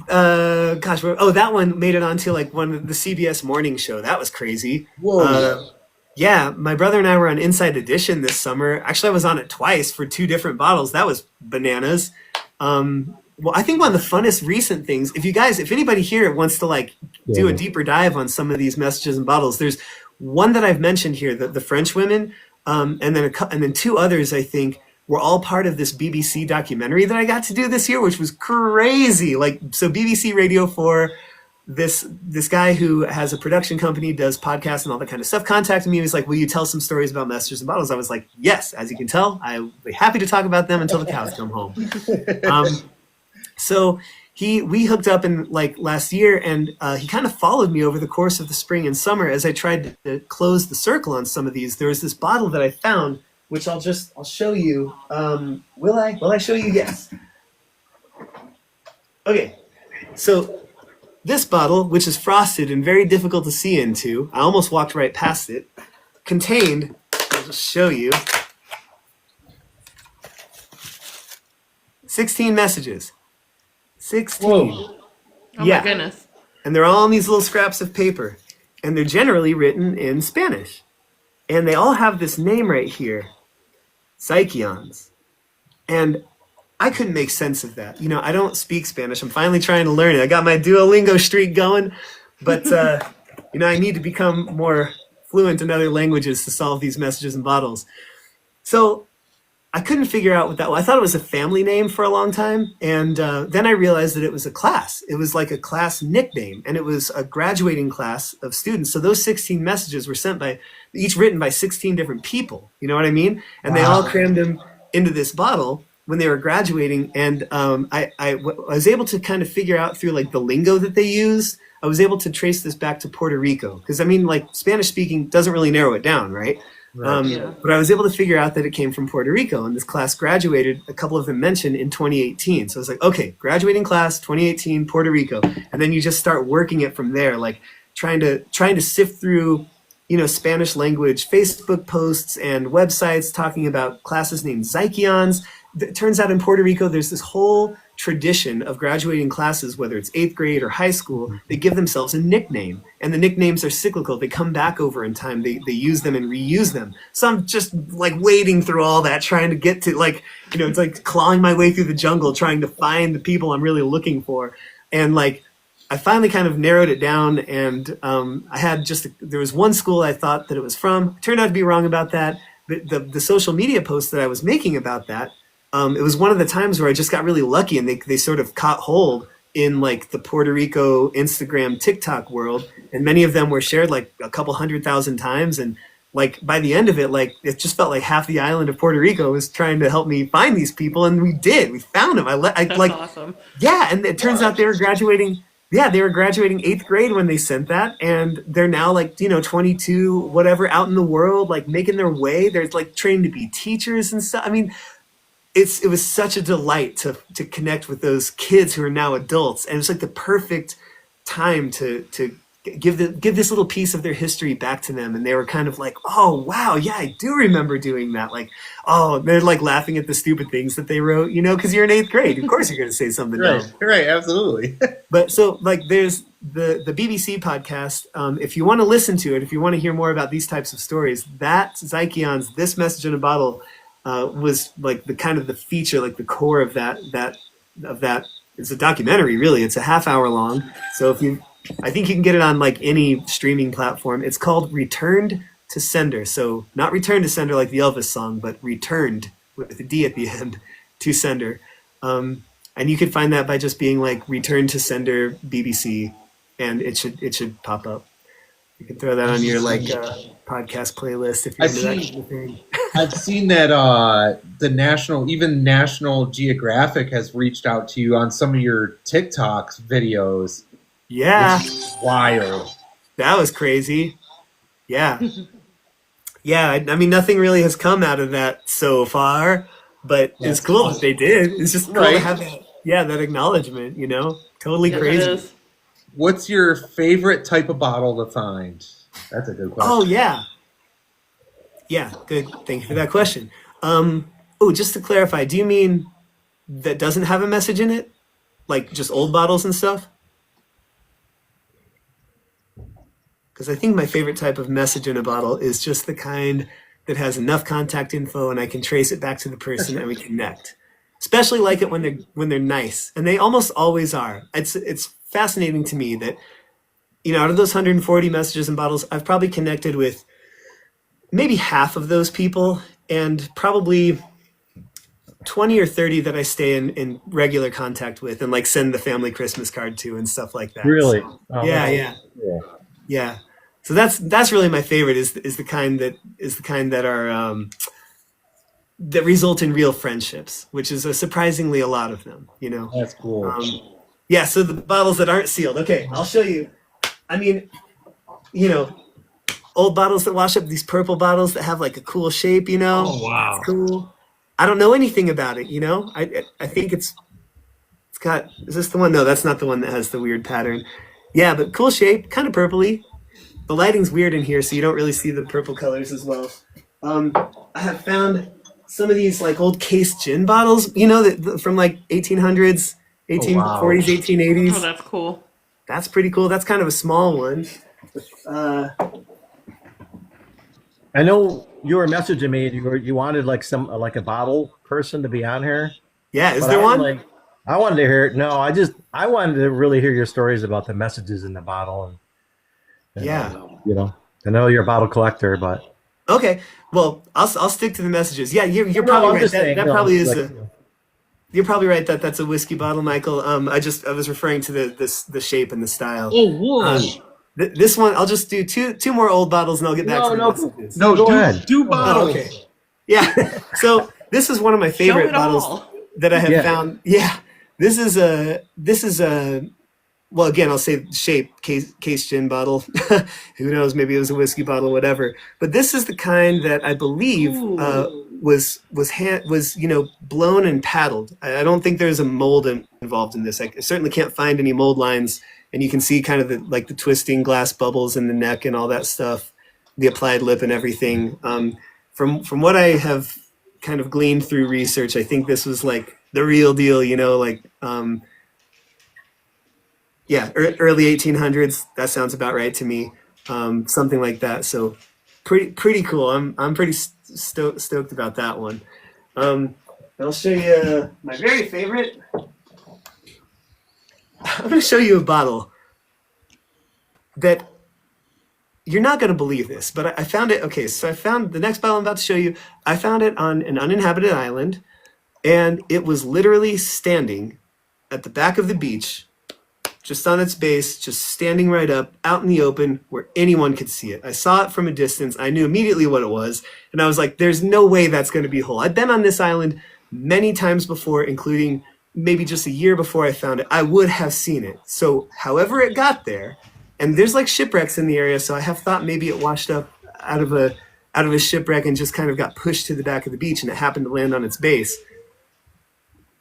B: That one made it onto like one of the CBS morning show. That was crazy.
D: Whoa.
B: Yeah, my brother and I were on Inside Edition this summer. Actually, I was on it twice for 2 different bottles. That was bananas. Well, I think one of the funnest recent things, if anybody here wants to do a deeper dive on some of these messages and bottles, there's one that I've mentioned here, the French women, and then 2 others, I think, were all part of this BBC documentary that I got to do this year, which was crazy. So BBC Radio 4, this guy who has a production company, does podcasts and all that kind of stuff, contacted me. He was like, will you tell some stories about messages and bottles? I was like, yes, as you can tell, I'll be happy to talk about them until the cows come home. So we hooked up in last year, and he kind of followed me over the course of the spring and summer as I tried to close the circle on some of these. There was this bottle that I found, which I'll show you. Will I show you? Yes. Okay. So this bottle, which is frosted and very difficult to see into, I almost walked right past it, contained, I'll just show you, 16 messages. 16.
D: Whoa.
A: Oh my goodness.
B: And they're all on these little scraps of paper. And they're generally written in Spanish. And they all have this name right here, Zykions. And I couldn't make sense of that. I don't speak Spanish. I'm finally trying to learn it. I got my Duolingo streak going. But, I need to become more fluent in other languages to solve these messages and bottles. So I couldn't figure out what that was. I thought it was a family name for a long time. And then I realized that it was a class. It was like a class nickname. And it was a graduating class of students. So those 16 messages were each written by 16 different people. You know what I mean? And They all crammed them into this bottle when they were graduating. And I was able to kind of figure out through the lingo that they used. I was able to trace this back to Puerto Rico. Because Spanish speaking doesn't really narrow it down, right? But I was able to figure out that it came from Puerto Rico, and this class graduated, a couple of them mentioned, in 2018. So I was like, okay, graduating class, 2018, Puerto Rico. And then you just start working it from there, trying to sift through, Spanish language Facebook posts and websites talking about classes named Zykions. It turns out in Puerto Rico, there's this whole tradition of graduating classes, whether it's 8th grade or high school, they give themselves a nickname. And the nicknames are cyclical. They come back over in time. They use them and reuse them. So I'm just wading through all that, trying to get to it's like clawing my way through the jungle, trying to find the people I'm really looking for. And I finally kind of narrowed it down, and I had there was one school I thought that it was from. It turned out to be wrong about that. But the social media posts that I was making about that, it was one of the times where I just got really lucky, and they sort of caught hold in the Puerto Rico Instagram TikTok world, and many of them were shared a couple 100,000 times, and by the end of it, it just felt like half the island of Puerto Rico was trying to help me find these people, and we found them.
A: That's awesome.
B: Yeah, and it turns out they were graduating Yeah, they were graduating 8th grade when they sent that, and they're now like, 22, whatever, out in the world, like making their way. They're like training to be teachers and stuff. I mean, it was such a delight to connect with those kids who are now adults, and it's like the perfect time to give this little piece of their history back to them. And they were kind of like, oh wow, yeah, I do remember doing that. Like, oh, they're like laughing at the stupid things that they wrote, because you're in 8th grade, of course you're going to say something dumb.
D: Right, absolutely.
B: But so like there's the BBC podcast. If you want to listen to it, if you want to hear more about these types of stories, that Zykeon's This Message in a Bottle was like the kind of the feature, like the core of that. It's a documentary, really. It's a half-hour long. So I think you can get it on like any streaming platform. It's called Returned to Sender. So not Return to Sender like the Elvis song, but Returned with a D at the end to Sender. And you could find that by just being like Return to Sender BBC, and it should pop up. You can throw that on your like podcast playlist if you're into that kind of thing.
D: I've seen that even National Geographic has reached out to you on some of your TikToks videos.
B: Yeah.
D: Wild.
B: That was crazy. Yeah. Yeah, I mean, nothing really has come out of that so far, but it's cool that they did. It's just cool to have that acknowledgement, Totally crazy.
D: What's your favorite type of bottle to find? That's a good question.
B: Oh, yeah. Yeah, good. Thank you for that question. Just to clarify, do you mean that doesn't have a message in it? Like just old bottles and stuff? Because I think my favorite type of message in a bottle is just the kind that has enough contact info and I can trace it back to the person and we connect. Especially like it when they're nice, and they almost always are. It's fascinating to me that out of those 140 messages in bottles, I've probably connected with maybe half of those people, and probably 20 or 30 that I stay in regular contact with and like send the family Christmas card to and stuff like that.
C: Really?
B: So, yeah. So that's really my favorite is the kind that are that result in real friendships, which is surprisingly a lot of them.
D: That's cool.
B: So the bottles that aren't sealed. Okay, I'll show you. I mean, old bottles that wash up, these purple bottles that have like a cool shape,
D: Oh, wow.
B: It's cool. I don't know anything about it, I think it's got, is this the one? No, that's not the one that has the weird pattern. Yeah, but cool shape, kind of purpley. The lighting's weird in here, so you don't really see the purple colors as well. I have found some of these like old case gin bottles, from like 1800s, 1840s, 1880s.
A: Oh, that's cool.
B: That's pretty cool. That's kind of a small one.
C: I know you were messaging me. You wanted like a bottle person to be on here.
B: Yeah, is there one?
C: I wanted to hear it. No, I wanted to really hear your stories about the messages in the bottle. And I know you're a bottle collector, but
B: okay. Well, I'll stick to the messages. Yeah, you're probably right. That probably is. You're probably right that that's a whiskey bottle, Michael. I was referring to the shape and the style.
D: Oh, whoa.
B: This one, I'll just do two more old bottles and I'll get back to the messages.
D: No,
C: go ahead.
D: Do bottles.
B: Okay. Yeah. So this is one of my favorite bottles that I have found. Yeah. This is a well, again, I'll say shape case gin bottle. Who knows? Maybe it was a whiskey bottle, whatever. But this is the kind that I believe was blown and paddled. I don't think there's a mold involved in this. I certainly can't find any mold lines, and you can see kind of the twisting glass bubbles in the neck and all that stuff, the applied lip and everything. From what I have kind of gleaned through research, I think this was like the real deal. Early 1800s. That sounds about right to me. Something like that. So pretty cool. I'm pretty stoked about that one. I'll show you my very favorite. I'm going to show you a bottle that you're not going to believe this, but I found it. Okay, so I found the next bottle I'm about to show you. I found it on an uninhabited island, and it was literally standing at the back of the beach, just on its base, just standing right up, out in the open, where anyone could see it. I saw it from a distance. I knew immediately what it was, and I was like, there's no way that's going to be whole. I've been on this island many times before, including maybe just a year before I found it, I would have seen it. So however it got there, and there's like shipwrecks in the area, so I have thought maybe it washed up out of a shipwreck and just kind of got pushed to the back of the beach, and it happened to land on its base.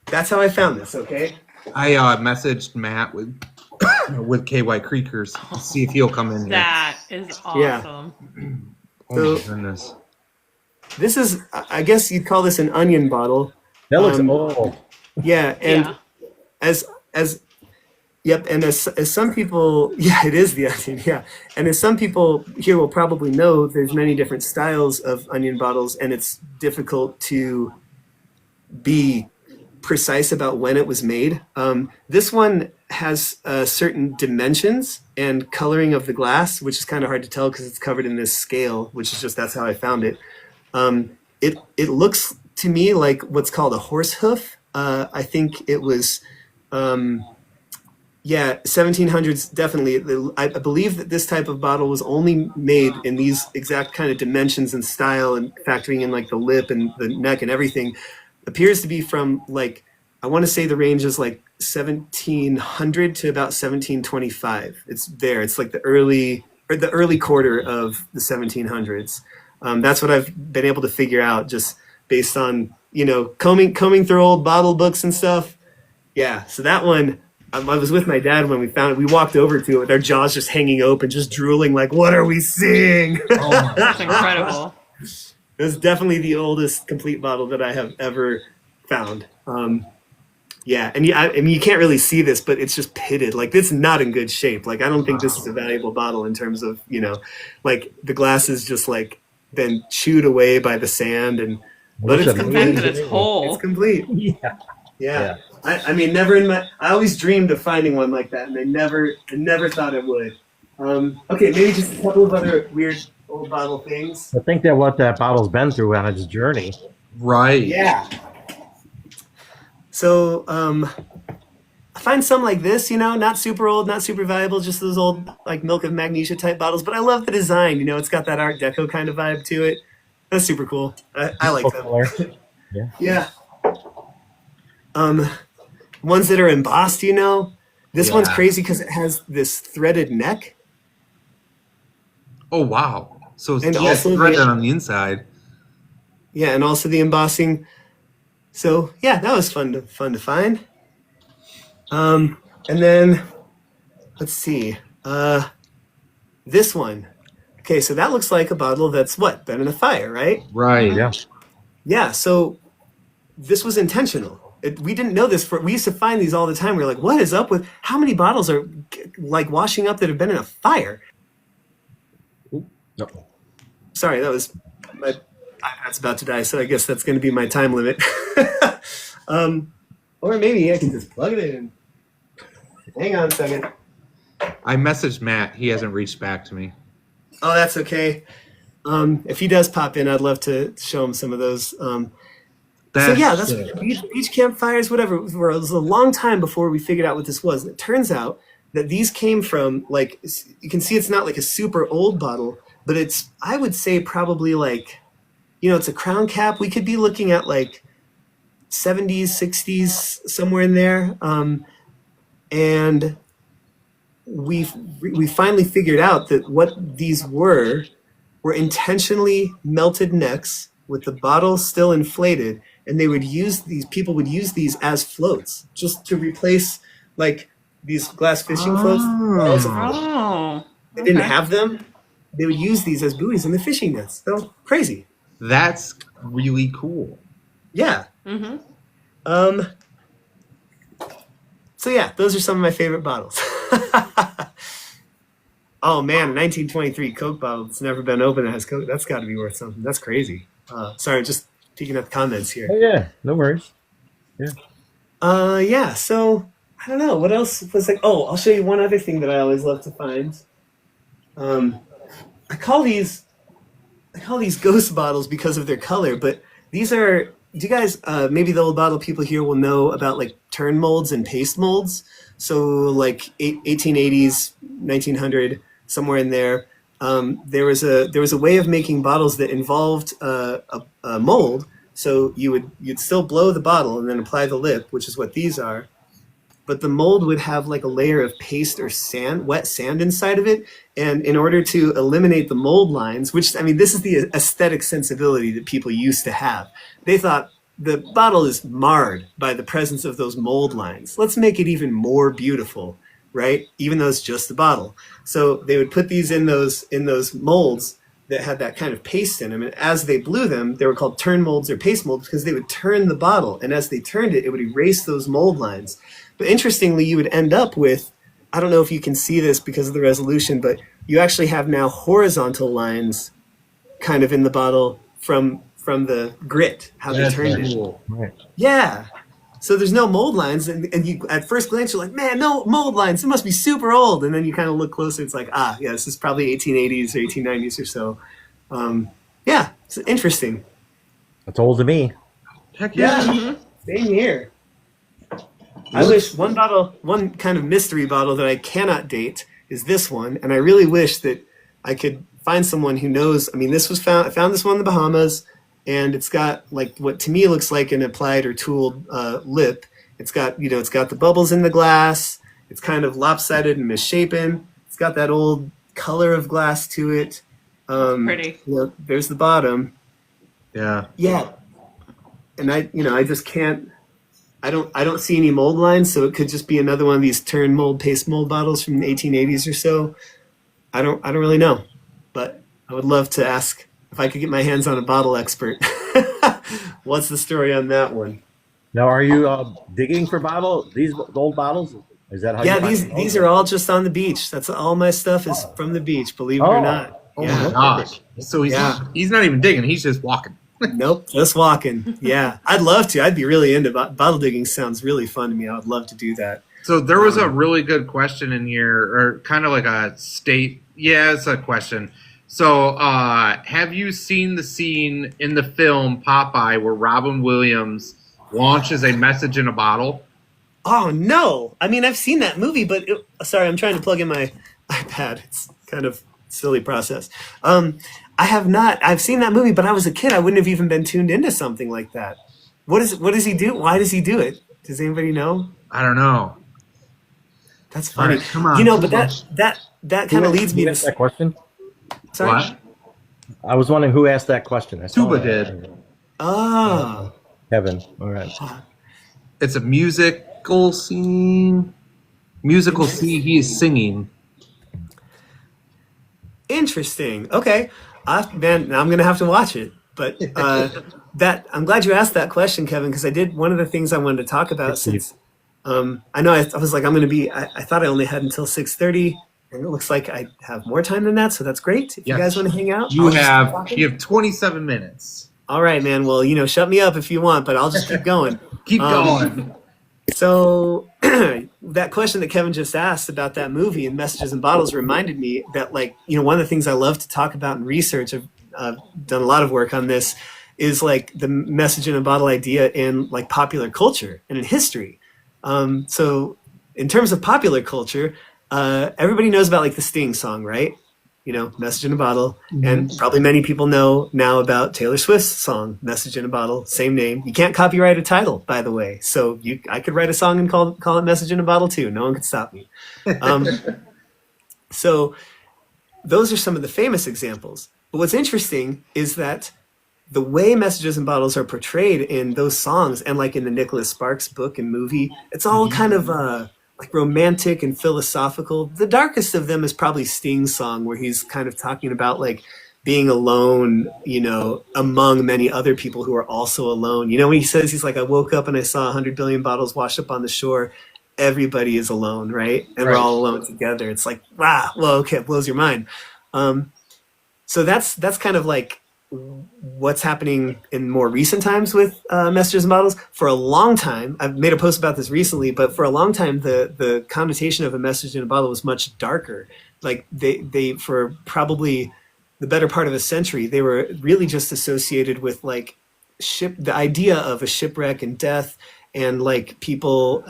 B: That's how I found this. Okay.
D: I messaged Matt with KY Creekers to see if he'll come in here.
A: That is awesome.
D: Oh my goodness.
B: This is, I guess you'd call this an onion bottle.
C: That looks old.
B: Yeah, and
A: Yeah.
B: as yep, and as some people, yeah, it is the onion, yeah, and as some people here will probably know, there's many different styles of onion bottles, and it's difficult to be precise about when it was made. This one has certain dimensions and coloring of the glass, which is kind of hard to tell because it's covered in this scale, which is just that's how I found it. It looks to me like what's called a horse hoof. I think it was, 1700s definitely. I believe that this type of bottle was only made in these exact kind of dimensions and style, and factoring in like the lip and the neck and everything. Appears to be from like, I want to say the range is like 1700 to about 1725. It's there. It's like the early quarter of the 1700s. That's what I've been able to figure out just based on, combing through old bottle books and stuff. Yeah. So that one, I was with my dad when we found it. We walked over to it with our jaws just hanging open, just drooling like, what are we seeing?
A: That's incredible.
B: It was definitely the oldest complete bottle that I have ever found. Yeah, and I mean, you can't really see this, but it's just pitted. Like, it's not in good shape. Like, I don't think this is a valuable bottle in terms of, like the glass is just like been chewed away by the sand, and but it's
A: The fact
B: complete.
A: that it's whole.
B: It's complete.
C: Yeah.
B: Yeah. I mean, never in my. I always dreamed of finding one like that, and I never thought it would. Okay, maybe just a couple of other weird old bottle things.
C: I think that what that bottle's been through on its journey.
D: Right.
B: Yeah. So I find some like this, not super old, not super valuable, just those old like Milk of Magnesia type bottles. But I love the design. It's got that Art Deco kind of vibe to it. That's super cool. I like them.
C: Color.
B: Yeah. Ones that are embossed, This one's crazy because it has this threaded neck.
D: Oh wow. So it's
B: And
D: all
B: also
D: threaded
B: the-
D: on the inside.
B: Yeah, and also the embossing. So yeah, that was fun to find. And then let's see. This one. Okay, so that looks like a bottle that's been in a fire, right?
D: Right.
C: Yeah.
B: Yeah. So this was intentional. We didn't know this. We used to find these all the time. We were like, "What is up with how many bottles are like washing up that have been in a fire?"
C: No.
B: Sorry, that was my iPad's about to die, so I guess that's going to be my time limit. Or maybe I can just plug it in. Hang on a second.
D: I messaged Matt. He hasn't reached back to me.
B: Oh, that's okay. If he does pop in, I'd love to show him some of those. So yeah, that's beach campfires, whatever. It was a long time before we figured out what this was. It turns out that these came from like, you can see it's not like a super old bottle, but it's, I would say probably like, it's a crown cap. We could be looking at like 70s, 60s, somewhere in there. And we finally figured out that what these were intentionally melted necks with the bottle still inflated, and people would use these as floats just to replace like these glass fishing floats.
A: Oh.
B: They didn't have them. They would use these as buoys in the fishing nets. So crazy.
D: That's really cool.
B: Yeah.
A: Mm-hmm.
B: So yeah, those are some of my favorite bottles. Oh man, a 1923 Coke bottle that's never been opened that has Coke. That's got to be worth something. That's crazy. Sorry, just peeking at the comments here.
C: Oh yeah, no worries.
B: Yeah. So I don't know what else was like. Oh, I'll show you one other thing that I always love to find. I call these ghost bottles because of their color, but these are. Do you guys, maybe the old bottle people here will know about like turn molds and paste molds. So like 1880s, 1900, somewhere in there, there was a way of making bottles that involved a mold. So you'd still blow the bottle and then apply the lip, which is what these are. But the mold would have like a layer of paste or sand, wet sand inside of it. And in order to eliminate the mold lines, which, I mean, this is the aesthetic sensibility that people used to have. They thought the bottle is marred by the presence of those mold lines. Let's make it even more beautiful, right? Even though it's just a bottle. So they would put these in those molds that had that kind of paste in them. And as they blew them, they were called turn molds or paste molds because they would turn the bottle. And as they turned it, it would erase those mold lines. But interestingly, you would end up with, I don't know if you can see this because of the resolution, but you actually have now horizontal lines kind of in the bottle from the grit, how they turned it.
C: Right.
B: Yeah. So there's no mold lines. And you, at first glance, you're like, man, no mold lines. It must be super old. And then you kind of look closer. It's like, yeah, this is probably 1880s or 1890s or so. Yeah, it's interesting.
C: That's old to me.
D: Heck yeah.
B: Mm-hmm. Same here. I wish one kind of mystery bottle that I cannot date is this one. And I really wish that I could find someone who knows. I mean, I found this one in the Bahamas, and it's got like what to me looks like an applied or tooled lip. It's got the bubbles in the glass. It's kind of lopsided and misshapen. It's got that old color of glass to it.
A: Pretty.
B: There's the bottom.
D: Yeah.
B: Yeah. And I just can't. I don't see any mold lines, so it could just be another one of these turn mold, paste mold bottles from the 1880s or so. I don't really know, but I would love to ask if I could get my hands on a bottle expert. What's the story on that one?
C: Now, are you digging for these old bottles? Is that how?
B: Yeah, these are all just on the beach. That's all my stuff is from the beach. Believe it or not.
D: Oh
B: Yeah.
D: my gosh. So he's not even digging. He's just walking.
B: Nope, just walking. Yeah, I'd love to. I'd be really into bottle digging. Sounds really fun to me. I would love to do that.
D: So there was a really good question in here, or kind of like a state. Yeah, it's a question. So have you seen the scene in the film Popeye where Robin Williams launches a message in a bottle?
B: Oh, no. I mean, I've seen that movie, but sorry, I'm trying to plug in my iPad. It's kind of silly process. I have not. I've seen that movie, but I was a kid. I wouldn't have even been tuned into something like that. What does he do? Why does he do it? Does anybody know?
D: I don't know.
B: That's funny.
D: Right, come on.
B: But that kind of leads me to
C: that question.
B: Sorry.
D: What?
C: I was wondering who asked that question.
D: Tuba did.
B: Oh.
C: Kevin. All right.
D: It's a musical scene. Musical scene. He is singing.
B: Interesting. Okay. Man, now I'm going to have to watch it. But I'm glad you asked that question, Kevin, because I did one of the things I wanted to talk about since I know I was like, I'm going to be, I thought I only had until 6:30, and it looks like I have more time than that. So that's great. If you guys want to hang out,
D: you have 27 minutes.
B: All right, man. Well, shut me up if you want, but I'll just keep going.
D: Keep going.
B: So that question that Kevin just asked about that movie and Messages in Bottles reminded me that, one of the things I love to talk about and research, I've done a lot of work on this, is like the message in a bottle idea in like popular culture and in history. So in terms of popular culture, everybody knows about like the Sting song, right? Message in a Bottle. Mm-hmm. And probably many people know now about Taylor Swift's song, Message in a Bottle, same name. You can't copyright a title, by the way. So I could write a song and call it Message in a Bottle too. No one could stop me. So those are some of the famous examples. But what's interesting is that the way messages in bottles are portrayed in those songs and like in the Nicholas Sparks book and movie, it's all kind of like romantic and philosophical. The darkest of them is probably Sting's song, where he's kind of talking about like being alone, among many other people who are also alone. When he says, he's like, I woke up and I saw 100 billion bottles washed up on the shore. Everybody is alone, right? And we're all alone together. It's like, wow, well, okay, it blows your mind. So that's kind of like what's happening in more recent times with messages and bottles. For a long time, I've made a post about this recently, but for a long time, the connotation of a message in a bottle was much darker. Like they for probably the better part of a century, they were really just associated with like the idea of a shipwreck and death, and like people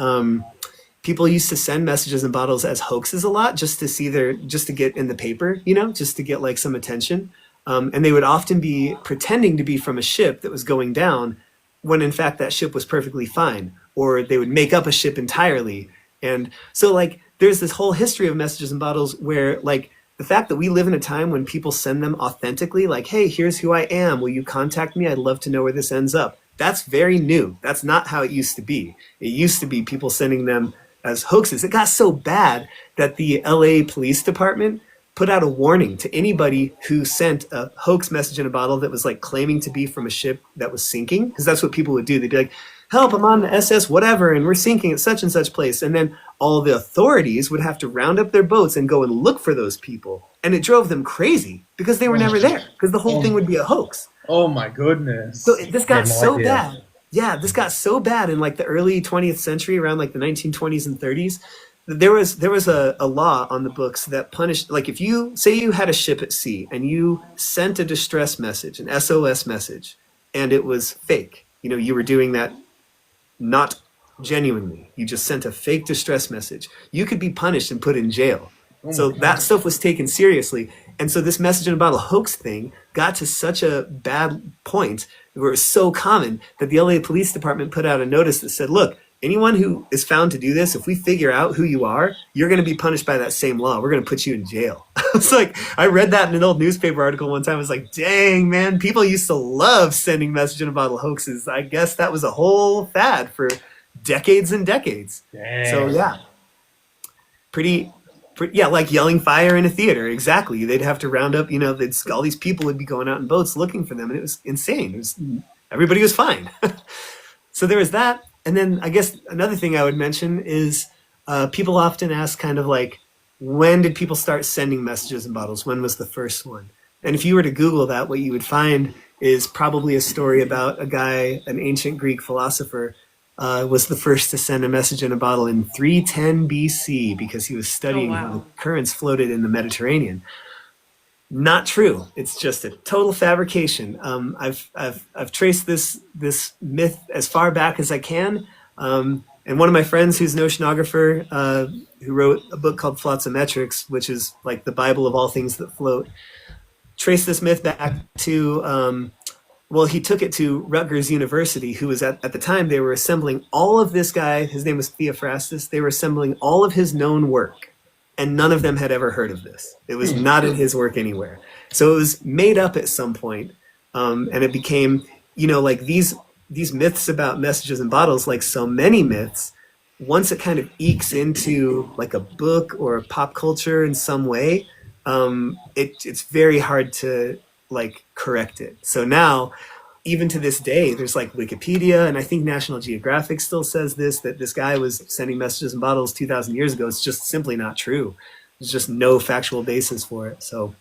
B: used to send messages in bottles as hoaxes a lot, just to get in the paper, just to get like some attention. And they would often be pretending to be from a ship that was going down when in fact that ship was perfectly fine, or they would make up a ship entirely. And so like there's this whole history of messages in bottles where like the fact that we live in a time when people send them authentically, like, hey, here's who I am, will you contact me, I'd love to know where this ends up, that's very new. That's not how it used to be. It used to be people sending them as hoaxes. It got so bad that the LA Police Department put out a warning to anybody who sent a hoax message in a bottle that was like claiming to be from a ship that was sinking, because that's what people would do. They'd be like, help, I'm on the SS whatever, and we're sinking at such and such place. And then all the authorities would have to round up their boats and go and look for those people. And it drove them crazy because they were never there, because the whole thing would be a hoax.
D: Oh my goodness.
B: So this got so
C: idea.
B: bad. Yeah, this got so bad in like the early 20th century, around like the 1920s and 30s. There was a law on the books that punished, like if you say you had a ship at sea and you sent a distress message, an SOS message, and it was fake, you know, you were doing that not genuinely, you just sent a fake distress message, you could be punished and put in jail. So that stuff was taken seriously. And so this message in a bottle hoax thing got to such a bad point where it was so common that the LA Police Department put out a notice that said, look, anyone who is found to do this, if we figure out who you are, you're going to be punished by that same law. We're going to put you in jail. It's like, I read that in an old newspaper article one time. I was like, dang, man, people used to love sending message in a bottle hoaxes. I guess that was a whole fad for decades and decades.
C: Dang.
B: So yeah, yeah, like yelling fire in a theater. Exactly. They'd have to round up, you know, all these people would be going out in boats looking for them. And it was insane. Everybody was fine. So there was that. And then I guess another thing I would mention is people often ask kind of like, when did people start sending messages in bottles? When was the first one? And if you were to Google that, what you would find is probably a story about a guy, an ancient Greek philosopher, was the first to send a message in a bottle in 310 BC because he was studying how the currents floated in the Mediterranean. Not true. It's just a total fabrication. I've traced this myth as far back as I can. And one of my friends who's an oceanographer, who wrote a book called Flotsometrics, which is like the Bible of all things that float, traced this myth back to, well, he took it to Rutgers University, who was at the time, they were assembling all of this guy, his name was Theophrastus, they were assembling all of his known work, and none of them had ever heard of this. It was not in his work anywhere. So it was made up at some point, and it became, you know, like these myths about messages in bottles, like so many myths, once it kind of ekes into like a book or pop culture in some way, it's very hard to like correct it. So now, even to this day, there's like Wikipedia, and I think National Geographic still says this, that this guy was sending messages in bottles 2,000 years ago. It's just simply not true. There's just no factual basis for it. So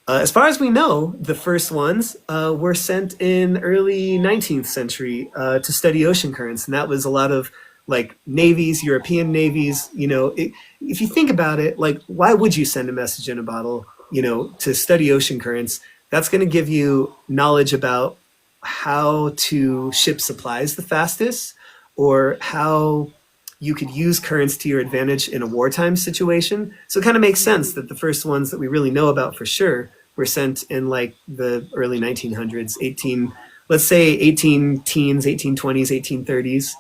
B: as far as we know, the first ones were sent in early 19th century to study ocean currents. And that was a lot of like navies, European navies, you know, if you think about it, like, why would you send a message in a bottle, you know, to study ocean currents? That's going to give you knowledge about how to ship supplies the fastest, or how you could use currents to your advantage in a wartime situation. So it kind of makes sense that the first ones that we really know about for sure were sent in like the early 1900s, let's say 18 teens, 1820s, 1830s.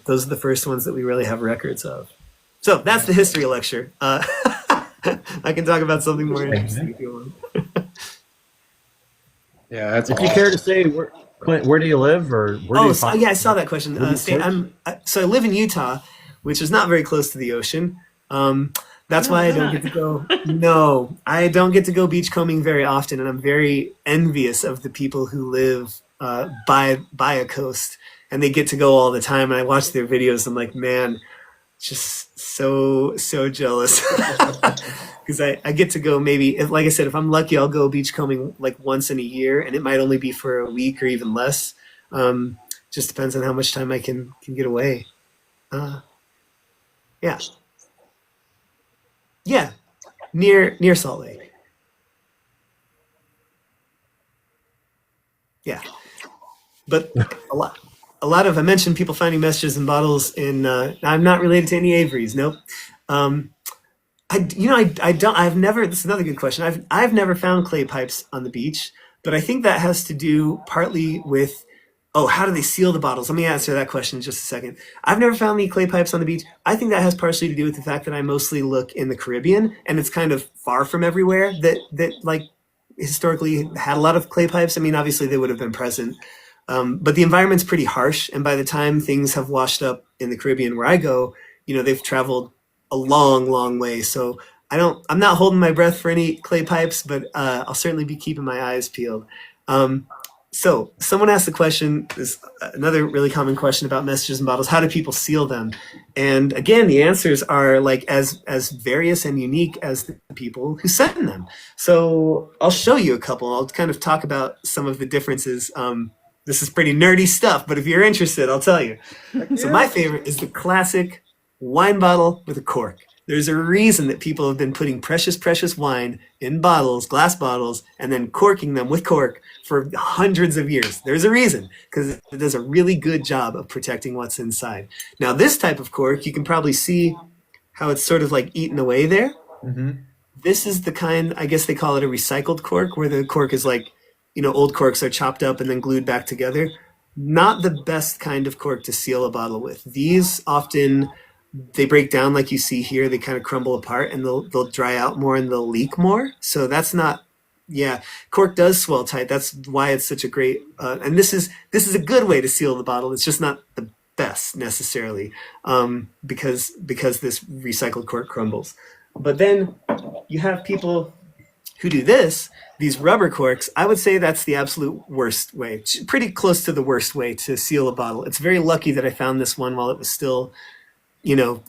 B: Those are the first ones that we really have records of. So that's the history lecture. I can talk about something more interesting if you want.
D: Yeah, that's
C: if you care to say, Clint, where do you live, or where do you find?
B: Yeah, I saw that question. So I live in Utah, which is not very close to the ocean. That's why I don't get to go. No, I don't get to go beachcombing very often, and I'm very envious of the people who live by a coast, and they get to go all the time. And I watch their videos. I'm like, man, just so jealous. Because I get to go maybe, like I said, if I'm lucky, I'll go beachcombing like once in a year, and it might only be for a week or even less. Just depends on how much time I can get away. Yeah. Yeah, near Salt Lake. Yeah, but a lot of, I mentioned people finding messages in bottles in, I'm not related to any Averys, nope. I don't. I've never. This is another good question. I've never found clay pipes on the beach, but I think that has to do partly with. Oh, how do they seal the bottles? Let me answer that question in just a second. I've never found any clay pipes on the beach. I think that has partially to do with the fact that I mostly look in the Caribbean, and it's kind of far from everywhere that like historically had a lot of clay pipes. I mean, obviously they would have been present, but the environment's pretty harsh, and by the time things have washed up in the Caribbean where I go, they've traveled a long, long way. So I'm not holding my breath for any clay pipes, but I'll certainly be keeping my eyes peeled. So someone asked the question, this another really common question about messages and bottles, how do people seal them? And again, the answers are like as various and unique as the people who send them. So I'll show you a couple. I'll kind of talk about some of the differences. This is pretty nerdy stuff, but if you're interested, I'll tell you. So my favorite is the classic wine bottle with a cork. There's a reason that people have been putting precious, precious wine in bottles, glass bottles, and then corking them with cork for hundreds of years. There's a reason, because it does a really good job of protecting what's inside. Now, this type of cork, you can probably see how it's sort of like eaten away there. Mm-hmm. This is the kind, I guess they call it a recycled cork, where the cork is like, old corks are chopped up and then glued back together. Not the best kind of cork to seal a bottle with. These often... they break down like you see here. They kind of crumble apart and they'll dry out more and they'll leak more. So that's not, cork does swell tight. That's why it's such a great, and this is a good way to seal the bottle. It's just not the best necessarily because this recycled cork crumbles. But then you have people who do this, these rubber corks. I would say that's the absolute worst way, pretty close to the worst way to seal a bottle. It's very lucky that I found this one while it was still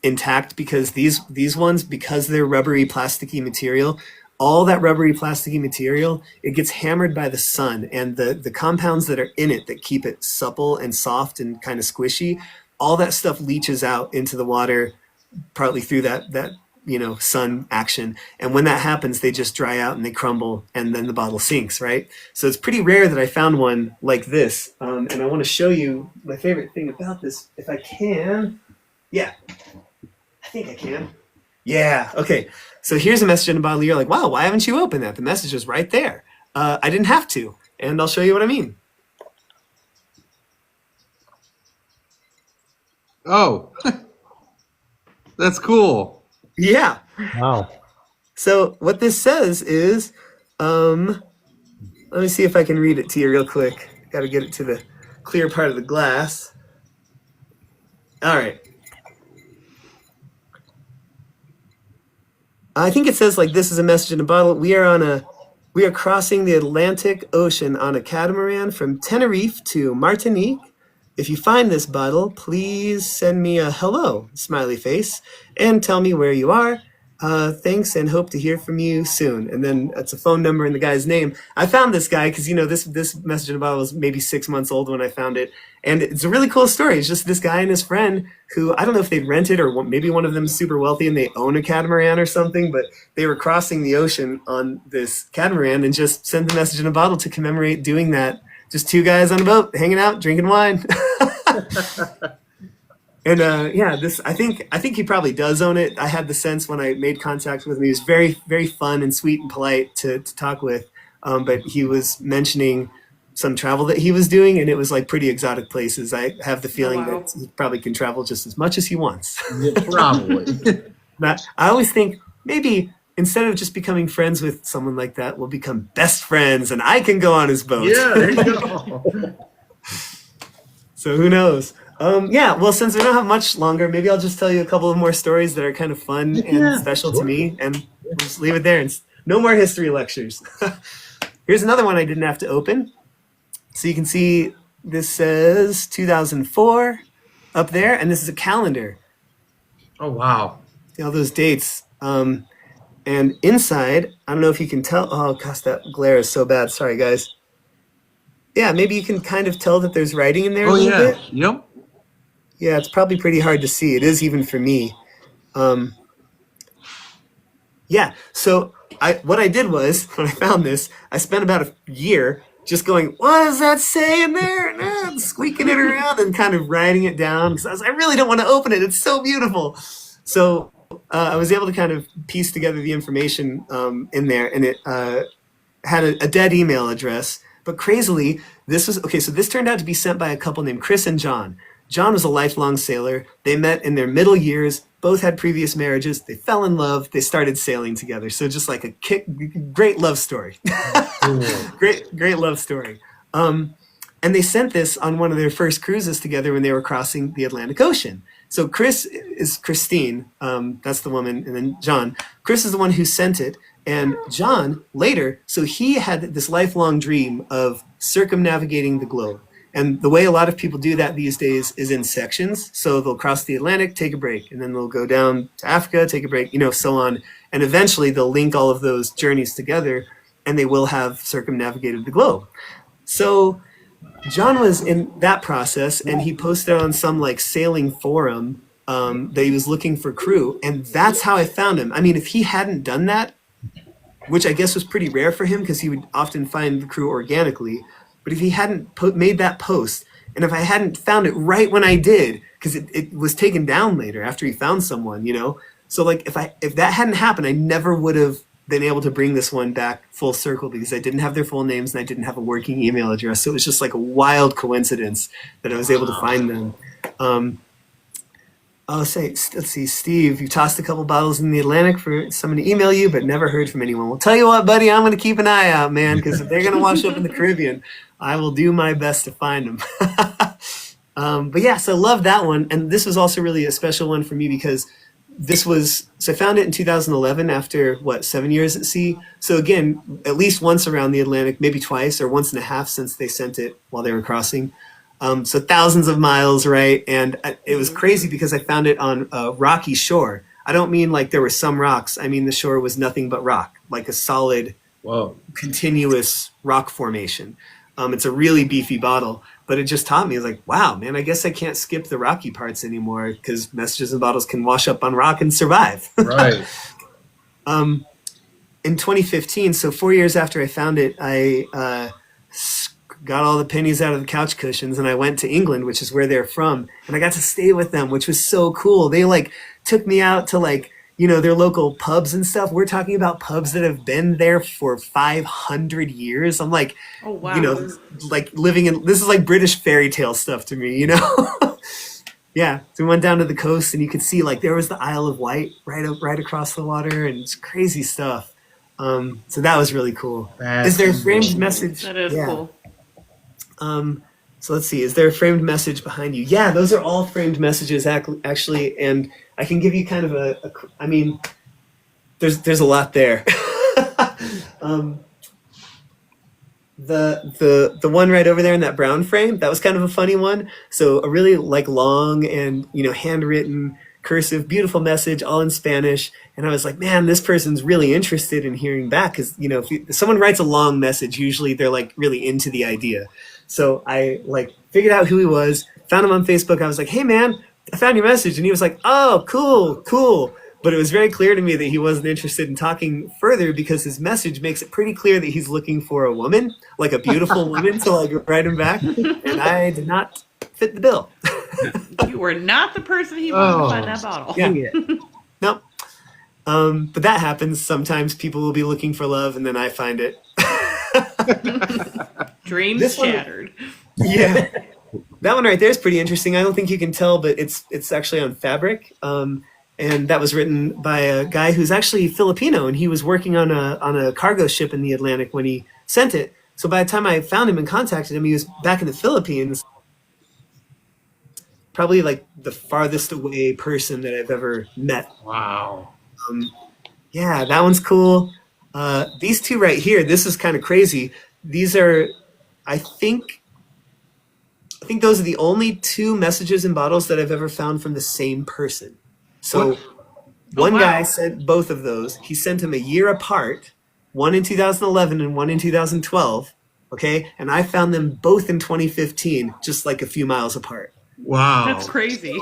B: intact, because these ones, because they're rubbery, plasticky material, all that rubbery, plasticky material, it gets hammered by the sun, and the compounds that are in it that keep it supple and soft and kind of squishy, all that stuff leaches out into the water, partly through that sun action. And when that happens, they just dry out and they crumble, and then the bottle sinks, right? So it's pretty rare that I found one like this. And I want to show you my favorite thing about this, if I can. Yeah, I think I can. Yeah, okay. So here's a message in a bottle. You're like, wow, why haven't you opened that? The message is right there. I didn't have to, and I'll show you what I mean.
D: Oh, that's cool.
B: Yeah.
C: Wow.
B: So what this says is, let me see if I can read it to you real quick. Got to get it to the clear part of the glass. All right. I think it says like, this is a message in a bottle. We are crossing the Atlantic Ocean on a catamaran from Tenerife to Martinique. If you find this bottle, please send me a hello, smiley face, and tell me where you are. Thanks, and hope to hear from you soon. And then it's a phone number and the guy's name. I found this guy because, this message in a bottle was maybe 6 months old when I found it. And it's a really cool story. It's just this guy and his friend who, I don't know if they'd rented or maybe one of them is super wealthy and they own a catamaran or something, but they were crossing the ocean on this catamaran and just sent the message in a bottle to commemorate doing that. Just two guys on a boat, hanging out, drinking wine. And this I think he probably does own it. I had the sense when I made contact with him, he was very, very fun and sweet and polite to talk with. But he was mentioning some travel that he was doing, and it was like pretty exotic places. I have the feeling that he probably can travel just as much as he wants.
D: Yeah, probably.
B: But I always think maybe instead of just becoming friends with someone like that, we'll become best friends, and I can go on his boat.
D: Yeah, there you go.
B: So who knows? Well, since we don't have much longer, maybe I'll just tell you a couple of more stories that are kind of fun and special to me, and we'll just leave it there. And no more history lectures. Here's another one I didn't have to open. So you can see this says 2004 up there, and this is a calendar.
D: Oh, wow.
B: See all those dates. And inside, I don't know if you can tell. Oh, gosh, that glare is so bad. Sorry, guys. Yeah, maybe you can kind of tell that there's writing in there a little bit.
D: Yep.
B: Yeah, it's probably pretty hard to see. It is even for me. So what I did was, when I found this, I spent about a year just going, what does that say in there? And squeaking it around and kind of writing it down because I really don't want to open it. It's so beautiful. So I was able to kind of piece together the information in there, and it had a dead email address. But crazily, this was okay. So this turned out to be sent by a couple named Chris and John. John was a lifelong sailor. They met in their middle years. Both had previous marriages. They fell in love. They started sailing together. So just like great love story. great love story. And they sent this on one of their first cruises together when they were crossing the Atlantic Ocean. So Chris is Christine. That's the woman. And then John. Chris is the one who sent it. And John later, so he had this lifelong dream of circumnavigating the globe. And the way a lot of people do that these days is in sections. So they'll cross the Atlantic, take a break, and then they'll go down to Africa, take a break, so on. And eventually they'll link all of those journeys together, and they will have circumnavigated the globe. So John was in that process, and he posted on some like sailing forum that he was looking for crew, and that's how I found him. I mean, if he hadn't done that, which I guess was pretty rare for him because he would often find the crew organically, but if he hadn't made that post, and if I hadn't found it right when I did, because it was taken down later after he found someone, So like if that hadn't happened, I never would have been able to bring this one back full circle because I didn't have their full names and I didn't have a working email address. So it was just like a wild coincidence that I was able to find them. Let's see, Steve, you tossed a couple bottles in the Atlantic for someone to email you, but never heard from anyone. Well, tell you what, buddy, I'm going to keep an eye out, man, because if they're going to wash up in the Caribbean, I will do my best to find them. But yeah, so I love that one. And this was also really a special one for me because so I found it in 2011 after, 7 years at sea. So again, at least once around the Atlantic, maybe twice or once and a half since they sent it while they were crossing. So thousands of miles, right? And it was crazy because I found it on a rocky shore. I don't mean like there were some rocks. I mean the shore was nothing but rock, like a solid, continuous rock formation. It's a really beefy bottle, but it just taught me, like, wow, man, I guess I can't skip the rocky parts anymore because messages and bottles can wash up on rock and survive.
D: Right.
B: In 2015, so 4 years after I found it, I got all the pennies out of the couch cushions and I went to England, which is where they're from, and I got to stay with them, which was so cool. They like took me out to like, their local pubs and stuff. We're talking about pubs that have been there for 500 years. I'm like,
A: oh, wow.
B: Like living in, this is like British fairy tale stuff to me, Yeah. So we went down to the coast and you could see like there was the Isle of Wight right across the water, and it's crazy stuff. So that was really cool. Is there a framed message?
A: That is cool.
B: So let's see. Is there a framed message behind you? Yeah, those are all framed messages actually, and I can give you kind of I mean, there's a lot there. The one right over there in that brown frame, that was kind of a funny one. So a really like long and handwritten cursive, beautiful message, all in Spanish. And I was like, man, this person's really interested in hearing back because if someone writes a long message, usually they're like really into the idea. So I like figured out who he was, found him on Facebook. I was like, hey man, I found your message. And he was like, oh, cool. But it was very clear to me that he wasn't interested in talking further because his message makes it pretty clear that he's looking for a woman, like a beautiful woman to like write him back. And I did not fit the bill.
A: You were not the person he wanted to find that bottle.
B: Yeah. Nope. But that happens. Sometimes people will be looking for love and then I find it.
A: Dreams shattered.
B: Yeah. That one right there is pretty interesting. I don't think you can tell, but it's actually on fabric. And that was written by a guy who's actually Filipino, and he was working on a cargo ship in the Atlantic when he sent it. So by the time I found him and contacted him, he was back in the Philippines. Probably like the farthest away person that I've ever met.
D: Wow.
B: Yeah, that one's cool. These two right here, this is kind of crazy. These are, I think those are the only two messages in bottles that I've ever found from the same person. So one guy sent both of those. He sent them a year apart, one in 2011 and one in 2012. Okay. And I found them both in 2015, just like a few miles apart.
D: Wow.
A: That's crazy.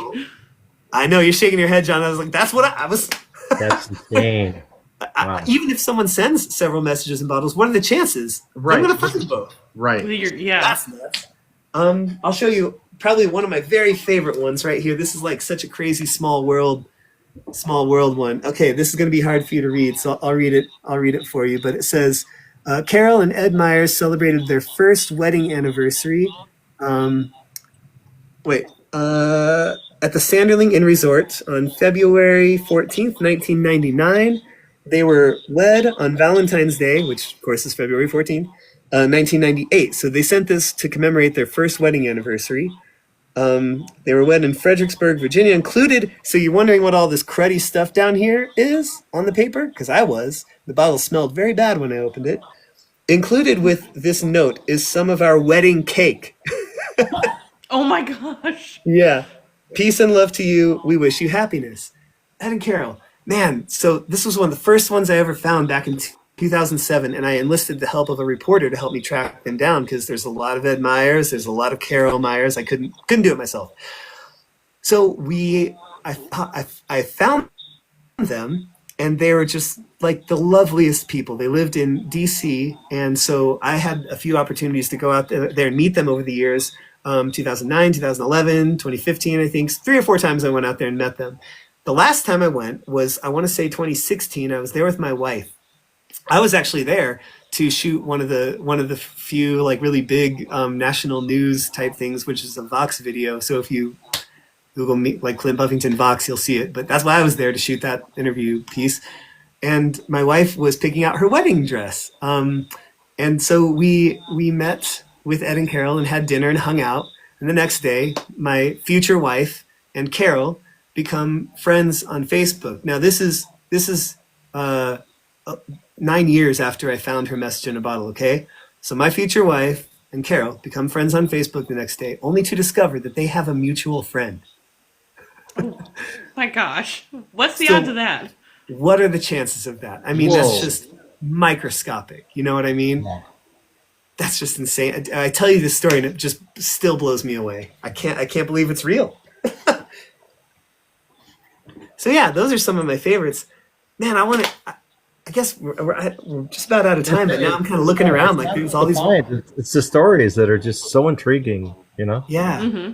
B: I know, you're shaking your head, John. I was like, that's what I was.
C: That's insane. Wow.
B: Even if someone sends several messages in bottles, what are the chances?
D: Right.
B: I'm going to find both.
D: Right.
A: Yeah.
B: That's nuts. I'll show you probably one of my very favorite ones right here. This is like such a crazy small world Small World one. Okay, this is going to be hard for you to read, so I'll read it. I'll read it for you. But it says, Carol and Ed Myers celebrated their first wedding anniversary. Um, wait, at the Sanderling Inn Resort on February 14th, 1999. They were wed on Valentine's Day, which of course is February 14th, 1998. So they sent this to commemorate their first wedding anniversary. They were wed in Fredericksburg, Virginia. Included, so you're wondering what all this cruddy stuff down here is on the paper? Because I was. The bottle smelled very bad when I opened it. Included with this note is some of our wedding cake.
A: Oh my gosh.
B: Yeah. Peace and love to you. We wish you happiness. Ed and Carol. Man, so this was one of the first ones I ever found back in 2007, and I enlisted the help of a reporter to help me track them down because there's a lot of Ed Myers, there's a lot of Carol Myers. I couldn't do it myself. So I found them, and they were just like the loveliest people. They lived in DC, and so I had a few opportunities to go out there and meet them over the years. 2009, 2011, 2015, I think. 3 or 4 times I went out there and met them. The last time I went was, I want to say 2016. I was there with my wife. I was actually there to shoot one of the few like really big national news type things, which is a Vox video. So if you Google me like Clint Buffington Vox, you'll see it. But that's why I was there to shoot that interview piece. And my wife was picking out her wedding dress. And so we met with Ed and Carol and had dinner and hung out. And the next day, my future wife and Carol become friends on Facebook. Now this is 9 years after I found her message in a bottle. Okay, so my future wife and Carol become friends on Facebook the next day, only to discover that they have a mutual friend.
A: My gosh, what's the
B: So-
A: odds of that?
B: What are the chances of that? I mean,
D: Whoa.
B: that's just microscopic. You know what I mean?
C: Yeah.
B: That's just insane. I tell you this story and it just still blows me away. I can't believe it's real. So yeah, those are some of my favorites. Man, I guess we're just about out of time, but now I'm kind of looking around like there's all these.
C: It's the stories that are just so intriguing, you know?
B: Yeah.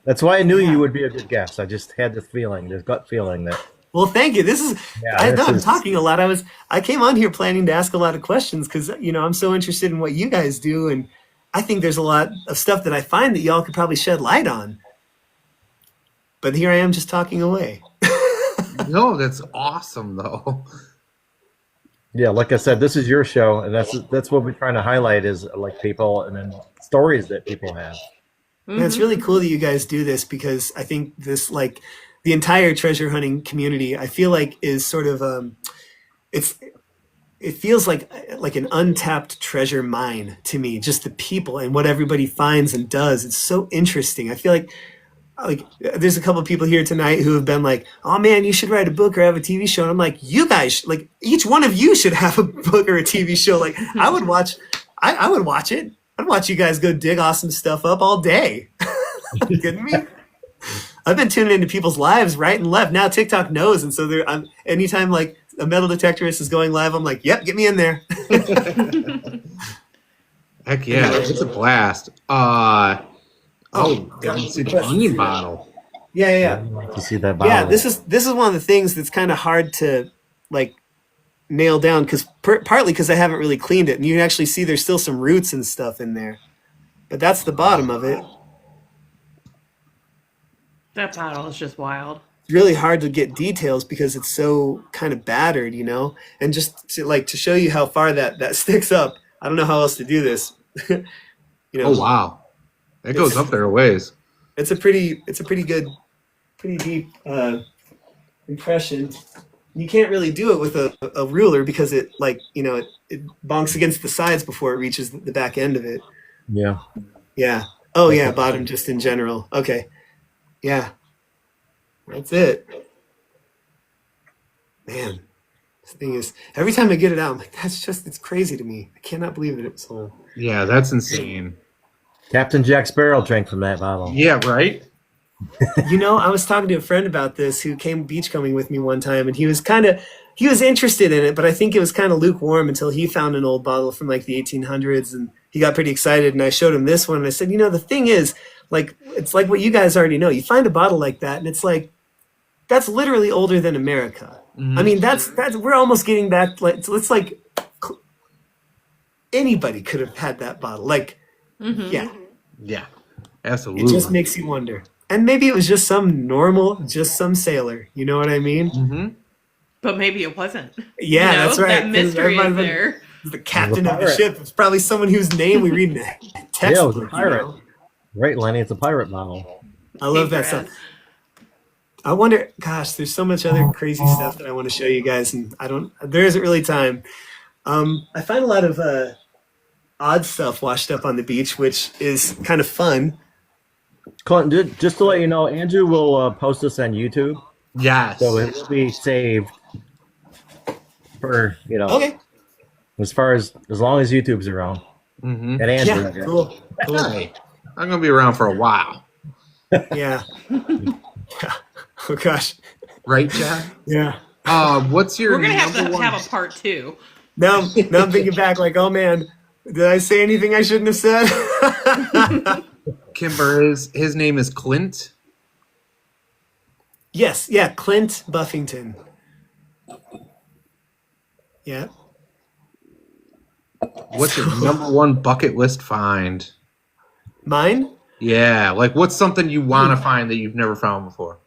C: That's why I knew
B: Yeah.
C: you would be a good guest. I just had this feeling, this gut feeling that
B: Well, thank you. This is.
C: Yeah,
B: I
C: this
B: know I'm
C: is-
B: talking a lot. I came on here planning to ask a lot of questions because I'm so interested in what you guys do, and I think there's a lot of stuff that I find that y'all could probably shed light on. But here I am just talking away.
D: No, that's awesome though.
C: yeah, like I said, this is your show, and that's what we're trying to highlight is like people and then stories that people have.
B: And it's really cool that you guys do this because I think this like the entire treasure hunting community I feel like is sort of it feels like an untapped treasure mine to me, just the people and what everybody finds and does. It's so interesting. I feel like there's a couple of people here tonight who have been like, oh man, you should write a book or have a TV show. And I'm like, you guys, like each one of you should have a book or a TV show. Like I would watch it. I'd watch you guys go dig awesome stuff up all day. You kidding me? I've been tuning into people's lives right and left. Now TikTok knows. And so anytime like a metal detectorist is going live, I'm like, yep, get me in there.
D: Heck yeah, it's a blast. It's an onion bottle.
B: Yeah.
C: I'd like to see that bottle.
B: Yeah, this is one of the things that's kind of hard to like nail down because partly because I haven't really cleaned it, and you can actually see there's still some roots and stuff in there. But that's the bottom of it.
A: That bottle is just wild.
B: It's really hard to get details because it's so kind of battered, And just to show you how far that sticks up, I don't know how else to do this.
D: Oh wow, it goes up there a ways.
B: It's a pretty good, pretty deep impression. You can't really do it with a ruler because it bonks against the sides before it reaches the back end of it.
C: Yeah.
B: Yeah. Oh yeah, bottom just in general. Okay. Yeah. That's it. Man, this thing is every time I get it out, I'm like, it's crazy to me. I cannot believe that it was sold.
D: Yeah, that's insane.
C: Captain Jack Sparrow drank from that bottle.
D: Yeah, right.
B: I was talking to a friend about this who came beachcombing with me one time, and he was interested in it, but I think it was kind of lukewarm until he found an old bottle from like the 1800s, and he got pretty excited. And I showed him this one, and I said, the thing is, like, it's like what you guys already know. You find a bottle like that, and it's like that's literally older than America.
D: Mhm.
B: I mean, that's we're almost getting back. Like it's like anybody could have had that bottle. Like, yeah,
D: Yeah,
B: it
D: absolutely.
B: just makes you wonder. And maybe it was just some sailor. You know what I mean?
D: Mm-hmm.
A: But maybe it wasn't.
B: Yeah, that's right.
A: That mystery
B: There might
A: is
B: have been
A: there.
B: the captain
C: It was a
B: of the
C: pirate.
B: ship. It's probably someone whose name we read in the
C: Yeah, it was a
B: textbook.
C: pirate. Right, Lenny, it's a pirate bottle.
B: I love that
A: Paper
B: stuff.
A: ass.
B: I wonder, gosh, there's so much other crazy stuff that I want to show you guys, and there isn't really time. I find a lot of odd stuff washed up on the beach, which is kind of fun.
C: Clint, just to let you know, Andrew will post this on YouTube,
D: Yes.
C: so it will be saved for
B: Okay.
C: as long as YouTube's around.
D: Mm-hmm.
C: And Andrew,
B: Yeah, cool.
D: Hey, I'm gonna be around for a while,
B: Yeah. Oh, gosh.
D: right, Chad?
B: Yeah.
D: What's your
A: We're gonna have
D: number
A: to
D: one?
A: have a part 2.
B: Now I'm thinking back, like, oh, man, did I say anything I shouldn't have said?
D: Kimber, his name is Clint.
B: Yes. Yeah. Clint Buffington. Yeah.
D: What's your number one bucket list find?
B: Mine?
D: Yeah, like what's something you want to find that you've never found before?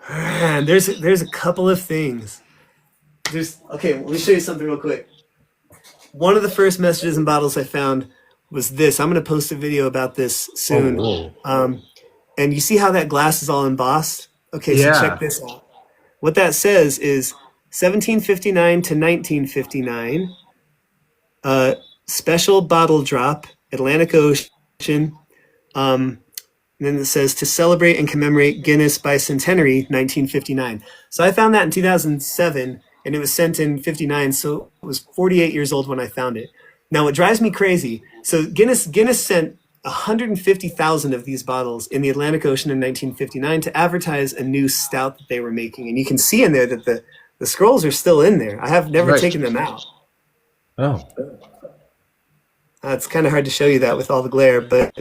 B: Man, there's a couple of things. Okay, let me show you something real quick. One of the first messages and bottles I found was this. I'm going to post a video about this soon.
C: whoa.
B: And you see how that glass is all embossed? Okay, so
D: Yeah.
B: check this out. What that says is 1759 to 1959, special bottle drop, Atlantic Ocean. And then it says to celebrate and commemorate Guinness Bicentenary 1959. So I found that in 2007 and it was sent in 59. So it was 48 years old when I found it. Now what drives me crazy. So Guinness sent 150,000 of these bottles in the Atlantic Ocean in 1959 to advertise a new stout that they were making. And you can see in there that the scrolls are still in there. I have never
D: Right.
B: taken them out.
C: Oh,
B: It's kind of hard to show you that with all the glare, but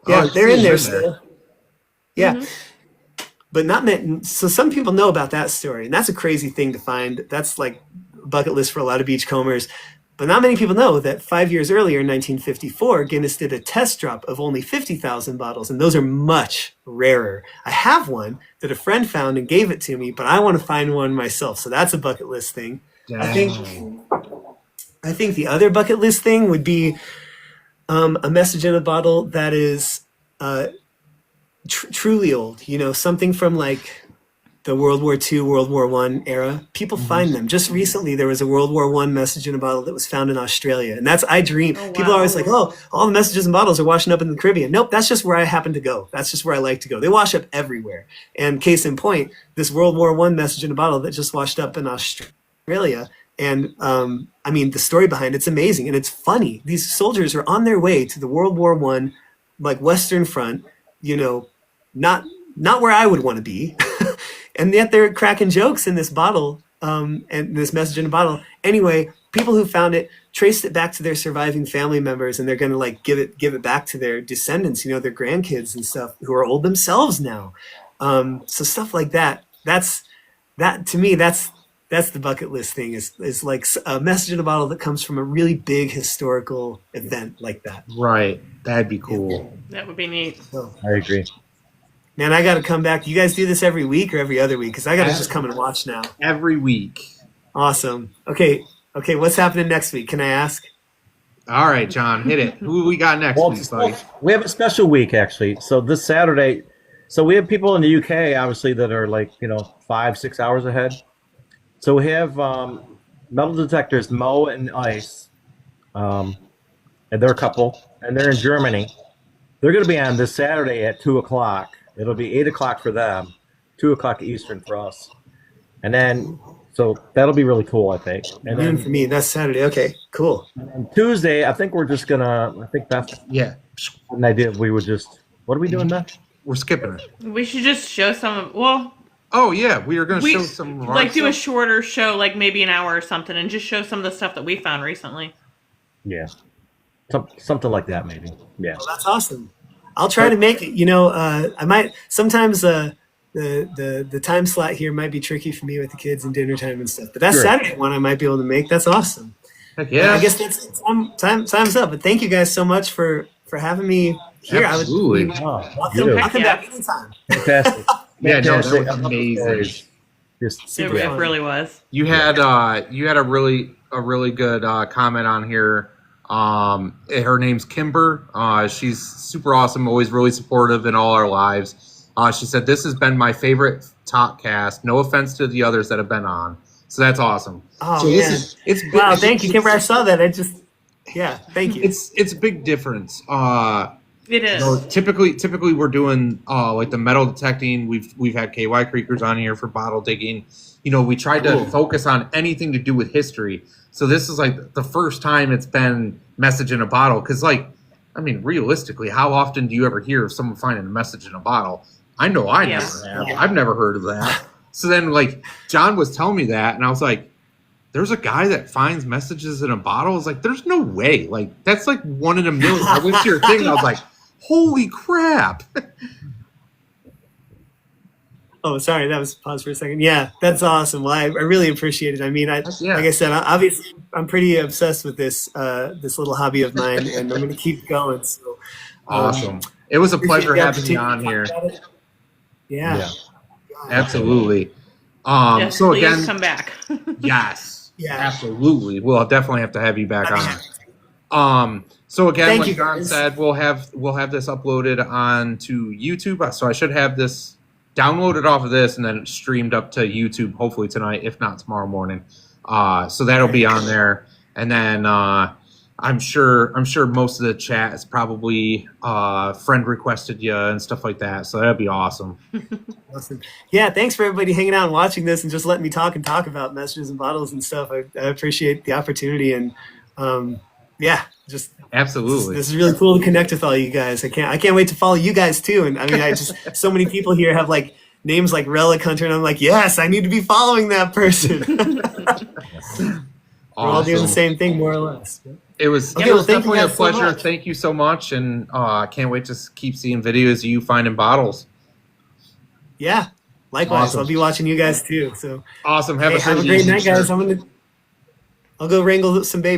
B: yeah,
D: it's
B: they're in there
D: still in
B: still. Yeah. But not meant. So some people know about that story, and that's a crazy thing to find. That's like a bucket list for a lot of beachcombers. But not many people know that 5 years earlier, in 1954, Guinness did a test drop of only 50,000 bottles, and those are much rarer. I have one that a friend found and gave it to me, but I want to find one myself. So that's a bucket list thing. I think the other bucket list thing would be a message in a bottle that is truly old. Something from like the World War II, World War I era. People find them. Just recently, there was a World War I message in a bottle that was found in Australia. And that's, I dream.
A: Oh, wow.
B: People are always like, oh, all the messages and bottles are washing up in the Caribbean. Nope, that's just where I happen to go. That's just where I like to go. They wash up everywhere. And case in point, this World War I message in a bottle that just washed up in Australia. And I mean, the story behind it's amazing and it's funny. These soldiers are on their way to the World War I, like Western Front, not where I would want to be. And yet they're cracking jokes in this bottle and this message in a bottle. Anyway, people who found it traced it back to their surviving family members, and they're going to like give it back to their descendants, their grandkids and stuff who are old themselves now. So stuff like that. To me, that's the bucket list thing is like a message in a bottle that comes from a really big historical event like that.
D: Right. That'd be cool.
A: That would be neat.
B: So,
C: I agree.
B: man, I got to come back. You guys do this every week or every other week? Because I got to just come and watch now.
D: Every week.
B: Awesome. Okay. What's happening next week? Can I ask?
D: All right, John, hit it. Who we got next
C: Well,
D: week, buddy?
C: we have a special week actually. So this Saturday, so we have people in the UK obviously that are like 5-6 hours ahead. So we have metal detectors Mo and Ice, and they're a couple, and they're in Germany. They're going to be on this Saturday at 2:00. It'll be 8:00 for them, 2:00 Eastern for us, and then so that'll be really cool, I think. And
B: Noon
C: then
B: for me. That's Saturday. Okay, cool.
C: on Tuesday, I think we're just gonna. I think Beth
D: Yeah.
C: had an idea. We would just. What are we doing, Beth?
D: We're skipping it.
A: We should just show some of. Well,
D: Oh, yeah. We are going to
A: we
D: show some. of our
A: like do a
D: stuff.
A: shorter show, like maybe an hour or something, and just show some of the stuff that we found recently.
C: Yeah, something like that, maybe. Yeah.
B: Well, that's awesome. I'll try to make it. I might sometimes. the time slot here might be tricky for me with the kids and dinner time and stuff. But that
C: Sure.
B: Saturday one I might be able to make. That's awesome.
D: Heck yeah.
B: I guess that's time's up. But thank you guys so much for having me here.
D: Absolutely.
B: Welcome back anytime.
C: Fantastic.
D: Yeah, no,
C: Fantastic.
D: that was amazing.
C: Just
B: Super
A: It
B: fun.
A: really was.
D: You had a really good comment on here. Her name's Kimber. She's super awesome, always really supportive in all our lives. She said, "This has been my favorite top cast. No offense to the others that have been on." So that's awesome.
B: Oh,
D: so
B: man.
D: it's
B: Wow, thank you, Kimber. I saw that. Thank you.
D: It's a big difference.
A: It is.
D: So typically we're doing like the metal detecting. We've had KY Creekers on here for bottle digging. You know, we tried to focus on anything to do with history. So this is like the first time it's been message in a bottle. Because realistically, how often do you ever hear of someone finding a message in a bottle? I know I never have.
B: Yeah.
D: I've never heard of that. So then like John was telling me that, and I was like, there's a guy that finds messages in a bottle. I was like, there's no way. Like, that's like 1 in a million. I went to your thing, and I was like, holy crap.
B: Oh, sorry, that was pause for a second. Yeah, that's awesome. Well, I really appreciate it. I mean, like I said, obviously, I'm pretty obsessed with this little hobby of mine, and I'm going to keep going. So,
D: awesome. It was a pleasure having you on here.
B: Yeah.
D: Absolutely.
A: Yes,
D: So
A: please
D: again,
A: come back.
D: yes,
B: Yeah.
D: absolutely. We'll definitely have to have you back on. So again,
B: Thank
D: like
B: you,
D: John
B: guys.
D: said, we'll have this uploaded onto YouTube. So I should have this downloaded off of this and then streamed up to YouTube hopefully tonight, if not tomorrow morning. So that'll be on there. And then I'm sure most of the chat is probably friend requested you and stuff like that. So that'd be awesome.
B: Awesome. Yeah, thanks for everybody hanging out and watching this and just letting me talk about messages and bottles and stuff. I appreciate the opportunity, and just
D: Absolutely.
B: this is really cool to connect with all you guys. I can't wait to follow you guys too. And I mean, so many people here have like names like Relic Hunter, and I'm like, yes, I need to be following that person. We're all doing the same thing, more or less.
D: It was,
B: Okay,
D: it was
B: thank you
D: definitely a
B: guys so
D: pleasure.
B: much.
D: Thank you so much. And I can't wait to keep seeing videos of you finding bottles.
B: Yeah, likewise.
D: Awesome.
B: I'll be watching you guys too. So
D: Awesome. Have a
B: have a
D: great
B: great
D: evening,
B: night, guys.
D: sir.
B: I'll go wrangle some babies.